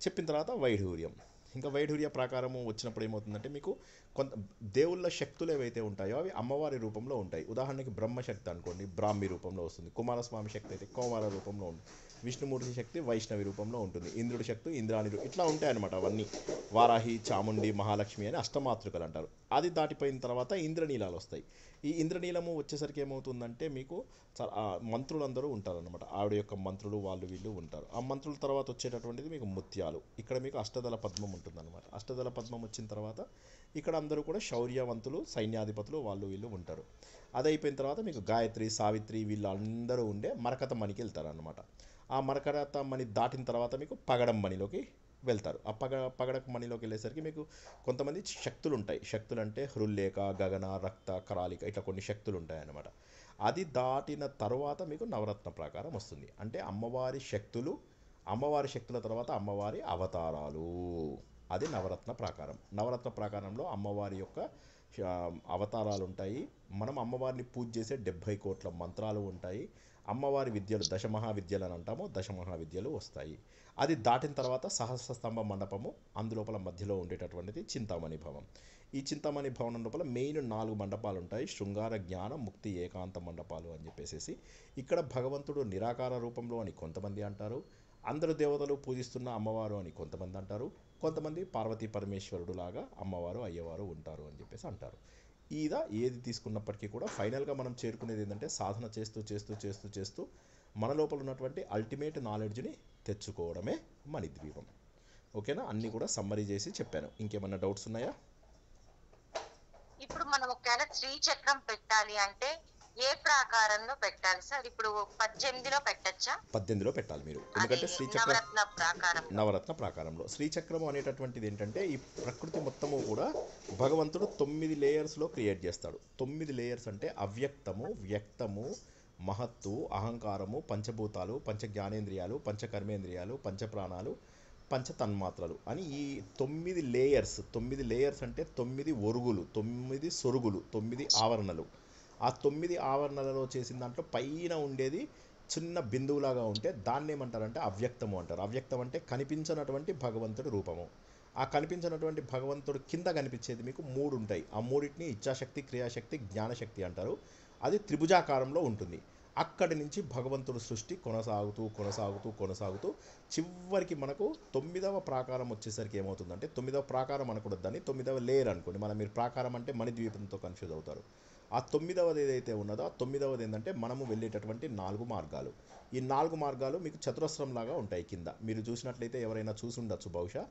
చెప్పిన తర్వాత వైఢూర్యం. ఇంకా వైఢూర్య ప్రాకారము వచ్చినప్పుడు ఏమవుతుందంటే మీకు కొంత దేవుళ్ళ శక్తులు ఏవైతే ఉంటాయో అవి అమ్మవారి రూపంలో ఉంటాయి. ఉదాహరణకి బ్రహ్మశక్తి అనుకోండి, బ్రాహ్మి రూపంలో వస్తుంది. కుమారస్వామి శక్తి అయితే కుమార రూపంలో ఉంటుంది. విష్ణుమూర్తి శక్తి వైష్ణవి రూపంలో ఉంటుంది. ఇంద్రుడి శక్తి ఇంద్రాణి ఇట్లా ఉంటాయన్నమాట అవన్నీ. వారాహి, చాముండి, మహాలక్ష్మి అని అష్టమాతృకలు అంటారు. అది దాటిపోయిన తర్వాత ఇంద్రనీలాలు వస్తాయి. ఈ ఇంద్రనీలము వచ్చేసరికి ఏమవుతుందంటే మీకు మంత్రులందరూ ఉంటారనమాట. ఆవిడ యొక్క మంత్రులు వాళ్ళు వీళ్ళు ఉంటారు. ఆ మంత్రుల తర్వాత వచ్చేటటువంటిది మీకు ముత్యాలు. ఇక్కడ మీకు అష్టదళ పద్మం ఉంటుందన్నమాట. అష్టదళ పద్మం వచ్చిన తర్వాత ఇక్కడ అందరూ కూడా శౌర్యవంతులు, సైన్యాధిపతులు వాళ్ళు వీళ్ళు ఉంటారు. అది అయిపోయిన తర్వాత మీకు గాయత్రి, సావిత్రి వీళ్ళందరూ ఉండే మరకత మణికి వెళ్తారనమాట. ఆ మరకత మణి దాటిన తర్వాత మీకు పగడం మణిలోకి వెళ్తారు. ఆ పగడపు మణిలోకి వెళ్ళేసరికి మీకు కొంతమంది శక్తులు ఉంటాయి. శక్తులు అంటే హృల్లేఖ, గగన, రక్త, కరాలిక ఇట్లా కొన్ని శక్తులు ఉంటాయి అన్నమాట. అది దాటిన తర్వాత మీకు నవరత్న ప్రాకారం వస్తుంది. అంటే అమ్మవారి శక్తుల తర్వాత అమ్మవారి అవతారాలు. అది నవరత్న ప్రాకారం. నవరత్న ప్రాకారంలో అమ్మవారి యొక్క అవతారాలు ఉంటాయి. మనం అమ్మవారిని పూజ చేసే 70 కోట్ల మంత్రాలు ఉంటాయి. అమ్మవారి విద్యలు దశమహావిద్యలు అని అంటాము, దశమహావిద్యలు వస్తాయి. అది దాటిన తర్వాత సహస్రస్తంభ మండపము, అందులోపల మధ్యలో ఉండేటటువంటిది చింతామణి భవనం. ఈ చింతామణి భవనం లోపల మెయిన్ 4 మండపాలు ఉంటాయి. శృంగార, జ్ఞాన, ముక్తి, ఏకాంత మండపాలు అని చెప్పేసి. ఇక్కడ భగవంతుడు నిరాకార రూపంలో అని కొంతమంది అంటారు. అందరు దేవతలు పూజిస్తున్న అమ్మవారు అని కొంతమంది అంటారు. కొంతమంది పార్వతీ పరమేశ్వరుడు లాగా అమ్మవారు అయ్యవారు ఉంటారు అని చెప్పేసి అంటారు. ఏది తీసుకున్నప్పటికీ కూడా ఫైనల్గా మనం చేరుకునేది ఏంటంటే సాధన చేస్తూ చేస్తూ చేస్తూ చేస్తూ మన లోపల ఉన్నటువంటి అల్టిమేట్ నాలెడ్జ్ని తెచ్చుకోవడమే మణిద్వీపం. ఓకేనా? అన్నీ కూడా సమ్మరీ చేసి చెప్పాను. ఇంకేమన్నా డౌట్స్ ఉన్నాయా? ఇప్పుడు మనం ఒకవేళ శ్రీచక్రం పెట్టాలి అంటే ఏ ప్రాకారంలో పెట్టాలి సార్? ఇప్పుడు 18లో పెట్టచ్చా? 18లో పెట్టాలి మీరు. ఎందుకంటే శ్రీచక్రం నవరత్న ప్రాకారంలో శ్రీచక్రం అనేటటువంటిది ఏంటంటే ఈ ప్రకృతి మొత్తము కూడా భగవంతుడు 9 లేయర్స్లో క్రియేట్ చేస్తాడు. 9 లేయర్స్ అంటే అవ్యక్తము, వ్యక్తము, మహత్తు, అహంకారము, పంచభూతాలు, పంచ జ్ఞానేంద్రియాలు, పంచకర్మేంద్రియాలు, పంచప్రాణాలు, పంచతన్మాత్రలు అని ఈ 9 లేయర్స్. 9 లేయర్స్ అంటే 9 ఒరుగులు, 9 సొరుగులు, 9 ఆవరణలు. ఆ 9 ఆవరణలలో చేసిన దాంట్లో పైన ఉండేది చిన్న బిందువులాగా ఉంటే దాన్ని ఏమంటారంటే అవ్యక్తము అంటారు. అవ్యక్తం అంటే కనిపించినటువంటి భగవంతుడి రూపము. ఆ కనిపించినటువంటి భగవంతుడు కింద కనిపించేది మీకు 3 ఉంటాయి. ఆ మూడింటిని ఇచ్ఛాశక్తి, క్రియాశక్తి, జ్ఞానశక్తి అంటారు. అది త్రిభుజాకారంలో ఉంటుంది. అక్కడి నుంచి భగవంతుడు సృష్టి కొనసాగుతూ కొనసాగుతూ కొనసాగుతూ చివరికి మనకు 9వ ప్రాకారం వచ్చేసరికి ఏమవుతుందంటే 9వ ప్రాకారం అనకూడదు, దాన్ని 9వ లేయర్ అనుకోండి. మీరు ప్రాకారం అంటే మణిద్వీపంతో కన్ఫ్యూజ్ అవుతారు. ఆ 9వది ఏదైతే ఉన్నదో ఆ 9వది ఏంటంటే మనము వెళ్ళేటటువంటి 4 మార్గాలు. ఈ 4 మార్గాలు మీకు చతురస్రంలాగా ఉంటాయి కింద. మీరు చూసినట్లయితే ఎవరైనా చూసి ఉండొచ్చు బహుశా.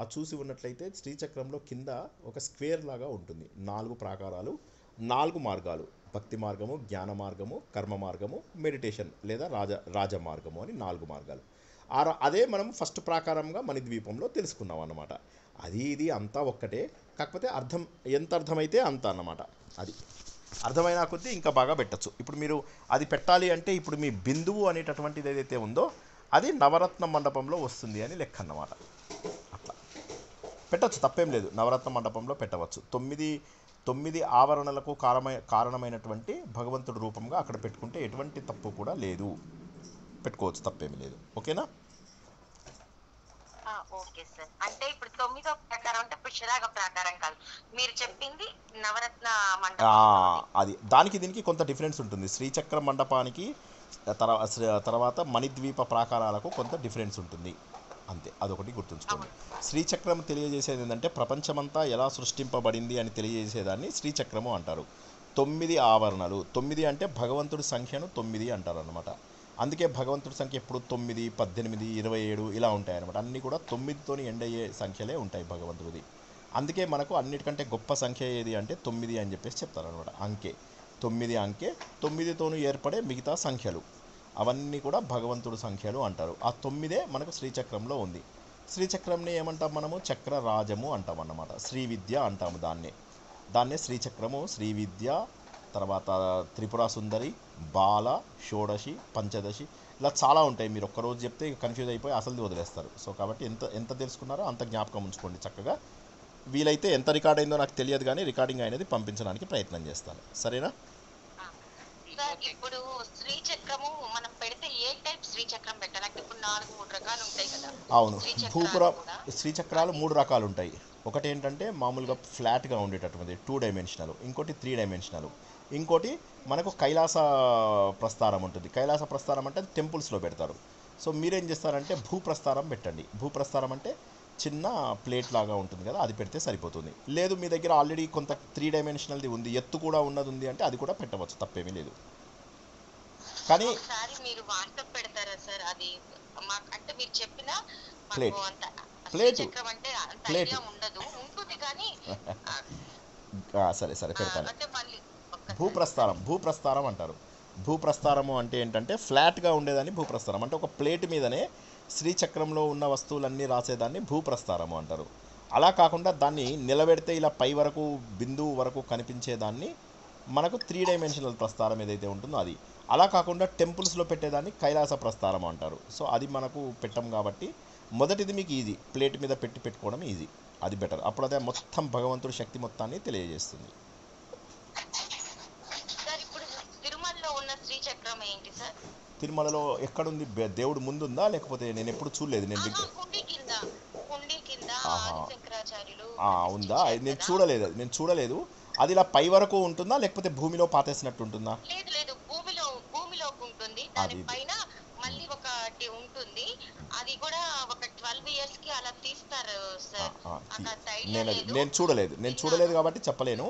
ఆ చూసి ఉన్నట్లయితే శ్రీచక్రంలో కింద ఒక స్క్వేర్ లాగా ఉంటుంది. 4 ప్రాకారాలు, 4 మార్గాలు: భక్తి మార్గము, జ్ఞాన మార్గము, కర్మ మార్గము, మెడిటేషన్ లేదా రాజ మార్గము అని 4 మార్గాలు. అదే మనం ఫస్ట్ ప్రాకారంగా మణిద్వీపంలో తెలుసుకున్నాం అన్నమాట. ఇది అంతా ఒక్కటే, కాకపోతే ఎంత అర్థమైతే అంత అన్నమాట. అది అర్థమైనా కొద్దీ ఇంకా బాగా పెట్టచ్చు. ఇప్పుడు మీరు అది పెట్టాలి అంటే ఇప్పుడు మీ బిందువు అనేటటువంటిది ఏదైతే ఉందో అది నవరత్న మండపంలో వస్తుంది అని లెక్క అన్నమాట. అట్లా పెట్టచ్చు, తప్పేం లేదు. నవరత్న మండపంలో పెట్టవచ్చు. 9 ఆవరణలకు కారణమైనటువంటి భగవంతుడి రూపంగా అక్కడ పెట్టుకుంటే ఎటువంటి తప్పు కూడా లేదు. పెట్టుకోవచ్చు, తప్పేమీ లేదు. ఓకేనా? Okay sir. అంటే ఇప్పుడు 9వ ప్రాకారం అంటే పుష్యరాగ ప్రాకారం కాదు, మీరు చెప్పింది నవరత్న మండపం. అది దానికి దీనికి కొంత డిఫరెన్స్ ఉంటుంది. శ్రీచక్ర మండపానికి తర్వాత మణిద్వీప ప్రాకారాలకు కొంత డిఫరెన్స్ ఉంటుంది అంతే. అదొకటి గుర్తుంచుకోండి. శ్రీచక్రం తెలియజేసేది ఏంటంటే ప్రపంచమంతా ఎలా సృష్టింపబడింది అని తెలియజేసేదాన్ని శ్రీచక్రము అంటారు. 9 ఆవరణలు. 9 అంటే భగవంతుడి సంఖ్యను 9 అంటారు అన్నమాట. అందుకే భగవంతుడి సంఖ్య ఎప్పుడు 9, 18, 27 ఇలా ఉంటాయన్నమాట. అన్నీ కూడా 9తోని ఎండ్ అయ్యే సంఖ్యలే ఉంటాయి భగవంతుడిది. అందుకే మనకు అన్నిటికంటే గొప్ప సంఖ్య ఏది అంటే 9 అని చెప్పేసి చెప్తారనమాట. అంకె 9 అంకె, 9తోనూ ఏర్పడే మిగతా సంఖ్యలు అవన్నీ కూడా భగవంతుడి సంఖ్యలు అంటారు. ఆ 9 మనకు శ్రీచక్రంలో ఉంది. శ్రీచక్రంని ఏమంటాం మనము? చక్రరాజము అంటాం అన్నమాట. శ్రీ విద్య అంటాము దాన్నే శ్రీచక్రము, శ్రీ విద్య, తర్వాత త్రిపుర సుందరి, బాల, షోడశి, పంచదశి ఇలా చాలా ఉంటాయి. మీరు ఒక్కరోజు చెప్తే కన్ఫ్యూజ్ అయిపోయి అసలు వదిలేస్తారు. సో కాబట్టి ఎంత తెలుసుకున్నారో అంత జ్ఞాపకం ఉంచుకోండి చక్కగా. వీలైతే ఎంత రికార్డ్ అయిందో నాకు తెలియదు, కానీ రికార్డింగ్ అనేది పంపించడానికి ప్రయత్నం చేస్తాను. సరేనా? ఇప్పుడు శ్రీచక్రము మనం పెడితే ఏ టైప్ శ్రీచక్రం పెట్టాలంటే ఇప్పుడు 3 రకాలు ఉంటాయి కదా? అవును, శ్రీచక్రాలు 3 రకాలు ఉంటాయి. ఒకటి ఏంటంటే మామూలుగా ఫ్లాట్గా ఉండేటటువంటిది 2 డైమెన్షనల్, ఇంకోటి 3 డైమెన్షనల్, ఇంకోటి మనకు కైలాస ప్రస్థారం ఉంటుంది. కైలాస ప్రస్థారం అంటే టెంపుల్స్లో పెడతారు. సో మీరేం చేస్తారంటే భూప్రస్థారం పెట్టండి. భూప్రస్థారం అంటే చిన్న ప్లేట్ లాగా ఉంటుంది కదా, అది పెడితే సరిపోతుంది. లేదు మీ దగ్గర ఆల్రెడీ కొంత 3 డైమెన్షనల్ది ఉంది, ఎత్తు కూడా ఉన్నది ఉంది అంటే అది కూడా పెట్టవచ్చు, తప్పేమీ లేదు. కానీ మీరు వాట్సాప్ పెడతారా సార్? అది అంటే మీరు చెప్పిన ప్లేట్ ఉండదు, ఉంటుంది కానీ సరే పెడతాను. భూప్రస్థారం అంటారు. భూప్రస్థారము అంటే ఏంటంటే ఫ్లాట్గా ఉండేదాన్ని భూప్రస్థారం అంటే ఒక ప్లేట్ మీదనే శ్రీచక్రంలో ఉన్న వస్తువులన్నీ రాసేదాన్ని భూప్రస్థారము అంటారు. అలా కాకుండా దాన్ని నిలబెడితే ఇలా పై వరకు బిందువు వరకు కనిపించేదాన్ని మనకు 3 డైమెన్షనల్ ప్రస్థారం ఏదైతే ఉంటుందో అది. అలా కాకుండా టెంపుల్స్లో పెట్టేదాన్ని కైలాస ప్రస్థారం అంటారు. సో అది మనకు పెట్టం కాబట్టి మొదటిది మీకు ఈజీ, ప్లేట్ మీద పెట్టుకోవడం ఈజీ. అది బెటర్. అప్పుడు అదే మొత్తం భగవంతుడి శక్తి మొత్తాన్ని తెలియజేస్తుంది. సార్ ఇప్పుడు తిరుమలలో ఉన్న శ్రీచక్రం ఏంటి సార్? తిరుమలలో ఎక్కడుంది? దేవుడు ముందుందా లేకపోతే? నేను ఎప్పుడు చూడలేదు. నేను ఆహా, హుండీ కింద ఆహా, ఆదిశంకరాచార్యులు ఉందా? ప్రతిష్ఠించారు నేను కదా. చూడలేదు, నేను చూడలేదు. అది ఇలా పై వరకు ఉంటుందా లేకపోతే భూమిలో పాతేసినట్టు ఉంటుందా? లేదు లేదు, భూమిలోకి ఉంటుంది. అది దానిపైన మళ్ళీ ఒకటి ఉంటుంది. అది కూడా ఒక 12 years కి అలా తీస్తారు ఆ, సార్. ఆ, నాకు అంత ఐడియా నేను లేదు, నేను చూడలేదు, విన్నాను. కాబట్టి చెప్పలేను.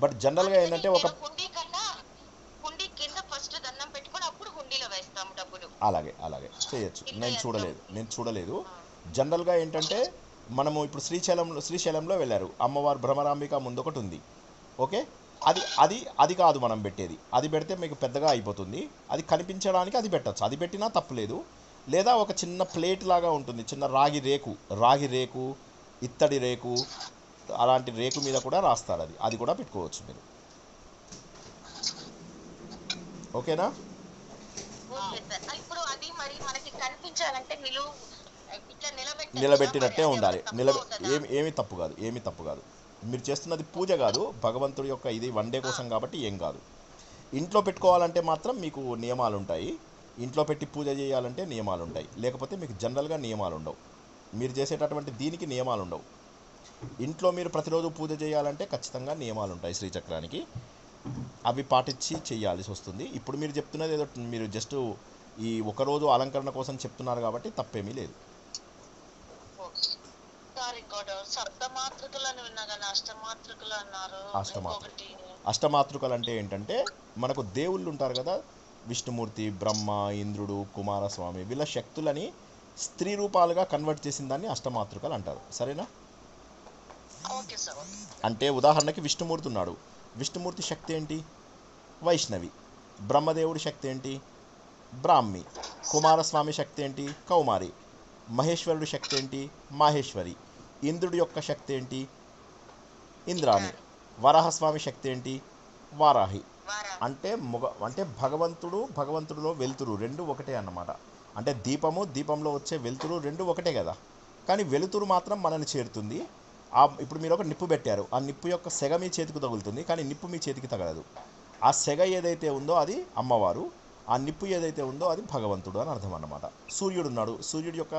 బట్ జనరల్గా అందుకని ఏంటంటే ఒక నేను హుండీ కింద ఫస్ట్ దండం పెట్టుకొని అప్పుడు హుండీలో వేస్తాము డబ్బులు. అలాగే అలాగే చేయొచ్చు. కింద నేను ఎంత చూడలేదు, ఉంది? నేను చూడలేదు. ఆ, జనరల్గా ఏంటంటే మనము ఇప్పుడు శ్రీశైలంలో వెళ్ళారు, అమ్మవారు భ్రమరాంబిక ముందు ఒకటి ఉంది. ఓకే, అది అది అది కాదు మనం పెట్టేది. అది పెడితే మీకు పెద్దగా అయిపోతుంది. అది కనిపించడానికి అది పెట్టచ్చు, అది పెట్టినా తప్పులేదు. లేదా ఒక చిన్న ప్లేట్ లాగా ఉంటుంది, చిన్న రాగి రేకు, ఇత్తడి రేకు, అలాంటి రేకు మీద కూడా రాస్తారు. అది అది కూడా పెట్టుకోవచ్చు మీరు. ఓకేనా? Okay sir. ఇప్పుడు అది మరి మనకి కనిపించాలంటే ఇట్లా నిలబెట్టచ్చా? మరి నిలబెట్టినట్టే అది ఉండాలి. ఏమైనా తప్పు అవుతుందా? ఏమీ తప్పు కాదు, ఏమీ తప్పు కాదు. మీరు చేస్తున్నది పూజ కాదు, భగవంతుడి యొక్క ఇది వన్ డే కోసం కాబట్టి ఏం కాదు. ఇంట్లో పెట్టుకోవాలంటే మాత్రం మీకు నియమాలు ఉంటాయి. ఇంట్లో పెట్టి పూజ చేయాలంటే నియమాలు ఉంటాయి, లేకపోతే మీకు జనరల్గా నియమాలు ఉండవు. మీరు చేసేటటువంటి దీనికి నియమాలు ఉండవు. ఇంట్లో మీరు ప్రతిరోజు పూజ చేయాలంటే ఖచ్చితంగా నియమాలు ఉంటాయి శ్రీచక్రానికి. అవి పాటించి చేయాల్సి వస్తుంది. ఇప్పుడు మీరు చెప్తున్నది ఏదో మీరు జస్ట్ ఈ ఒకరోజు అలంకరణ కోసం చెప్తున్నారు కాబట్టి తప్పేమీ లేదు. సార్ ఇంకోటి సప్తమాతృకలు అని విన్నా కానీ అష్టమాతృకలు అన్నారు. ఇంకొకటి అష్టమాతృకలు అంటే ఏంటంటే మనకు దేవుళ్ళు ఉంటారు కదా, విష్ణుమూర్తి, బ్రహ్మ, ఇంద్రుడు, కుమారస్వామి, వీళ్ళ శక్తులని స్త్రీ రూపాలుగా కన్వర్ట్ చేసిన దాన్ని అష్టమాతృకలు అంటారు. సరేనా? Okay sir. అంటే ఉదాహరణకి విష్ణుమూర్తి ఉన్నాడు, విష్ణుమూర్తి శక్తి ఏంటి? వైష్ణవి. బ్రహ్మదేవుడి శక్తి ఏంటి? బ్రాహ్మి. కుమారస్వామి శక్తి ఏంటి? కౌమారి. మహేశ్వరుడి శక్తి ఏంటి? మాహేశ్వరి. ఇంద్రుడి యొక్క శక్తి ఏంటి? ఇంద్రాణి. వరాహస్వామి శక్తి ఏంటి? వారాహి. అంటే భగవంతుడిలో వెలుతురు రెండు ఒకటే అన్నమాట. అంటే దీపంలో వచ్చే వెలుతురు రెండు ఒకటే కదా, కానీ వెలుతురు మాత్రం మనల్ని చేరుతుంది. ఇప్పుడు మీరు ఒక నిప్పు పెట్టారు, ఆ నిప్పు యొక్క సెగ మీ చేతికి తగులుతుంది, కానీ నిప్పు మీ చేతికి తగలదు. ఆ సెగ ఏదైతే ఉందో అది అమ్మవారు, ఆ నిప్పు ఏదైతే ఉందో అది భగవంతుడు అని అర్థం అన్నమాట. సూర్యుడు ఉన్నాడు, సూర్యుడి యొక్క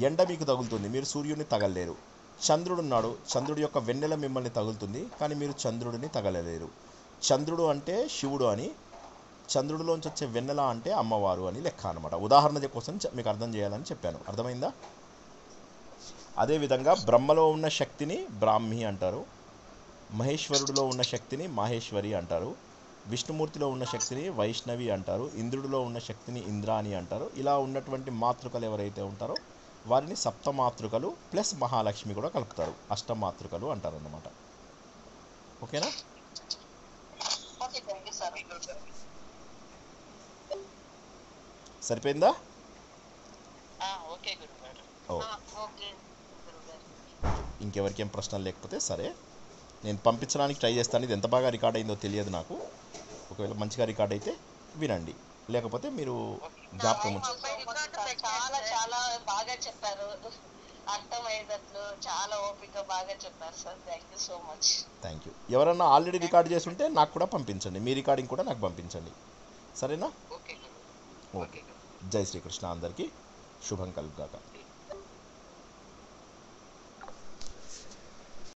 ఎండ మీకు తగులుతుంది, మీరు సూర్యుడిని తగలలేరు. చంద్రుడు ఉన్నాడు, చంద్రుడి యొక్క వెన్నెల మిమ్మల్ని తగులుతుంది, కానీ మీరు చంద్రుడిని తగలలేరు. చంద్రుడు అంటే శివుడు అని, చంద్రుడిలోంచి వచ్చే వెన్నెల అంటే అమ్మవారు అని లెక్క అనమాట. ఉదాహరణ కోసం మీకు అర్థం చేయాలని చెప్పాను. అర్థమైందా? అదేవిధంగా బ్రహ్మలో ఉన్న శక్తిని బ్రాహ్మి అంటారు, మహేశ్వరుడిలో ఉన్న శక్తిని మాహేశ్వరి అంటారు, విష్ణుమూర్తిలో ఉన్న శక్తిని వైష్ణవి అంటారు, ఇంద్రుడిలో ఉన్న శక్తిని ఇంద్రాని అంటారు. ఇలా ఉన్నటువంటి మాతృకలు ఎవరైతే ఉంటారో వారిని సప్తమాతృకలు ప్లస్ మహాలక్ష్మి కూడా కలుపుతారు, అష్టమాతృకలు అంటారు అన్నమాట. ఓకేనా? సరిపోయిందా? ఓ, ఇంకెవరికేం ప్రశ్నలు లేకపోతే సరే, నేను పంపించడానికి ట్రై చేస్తాను. ఇది ఎంత బాగా రికార్డ్ అయిందో తెలియదు నాకు. ఒకవేళ మంచిగా రికార్డ్ అయితే వినండి, లేకపోతే మీరు జ్ఞాపకం చాలా చాలా బాగా చెప్పారు, అర్థమయ్యేటట్లు చాలా ఓపిక బాగా చెప్పారు sir. Thank you so much. Thank you. ఎవరన్నా ఆల్రెడీ రికార్డ్ చేసి ఉంటే నాకు కూడా పంపించండి, మీ రికార్డింగ్ కూడా నాకు పంపించండి. సరేనా? ఓకే. జై శ్రీకృష్ణ. అందరికీ శుభం కలుగుగాక.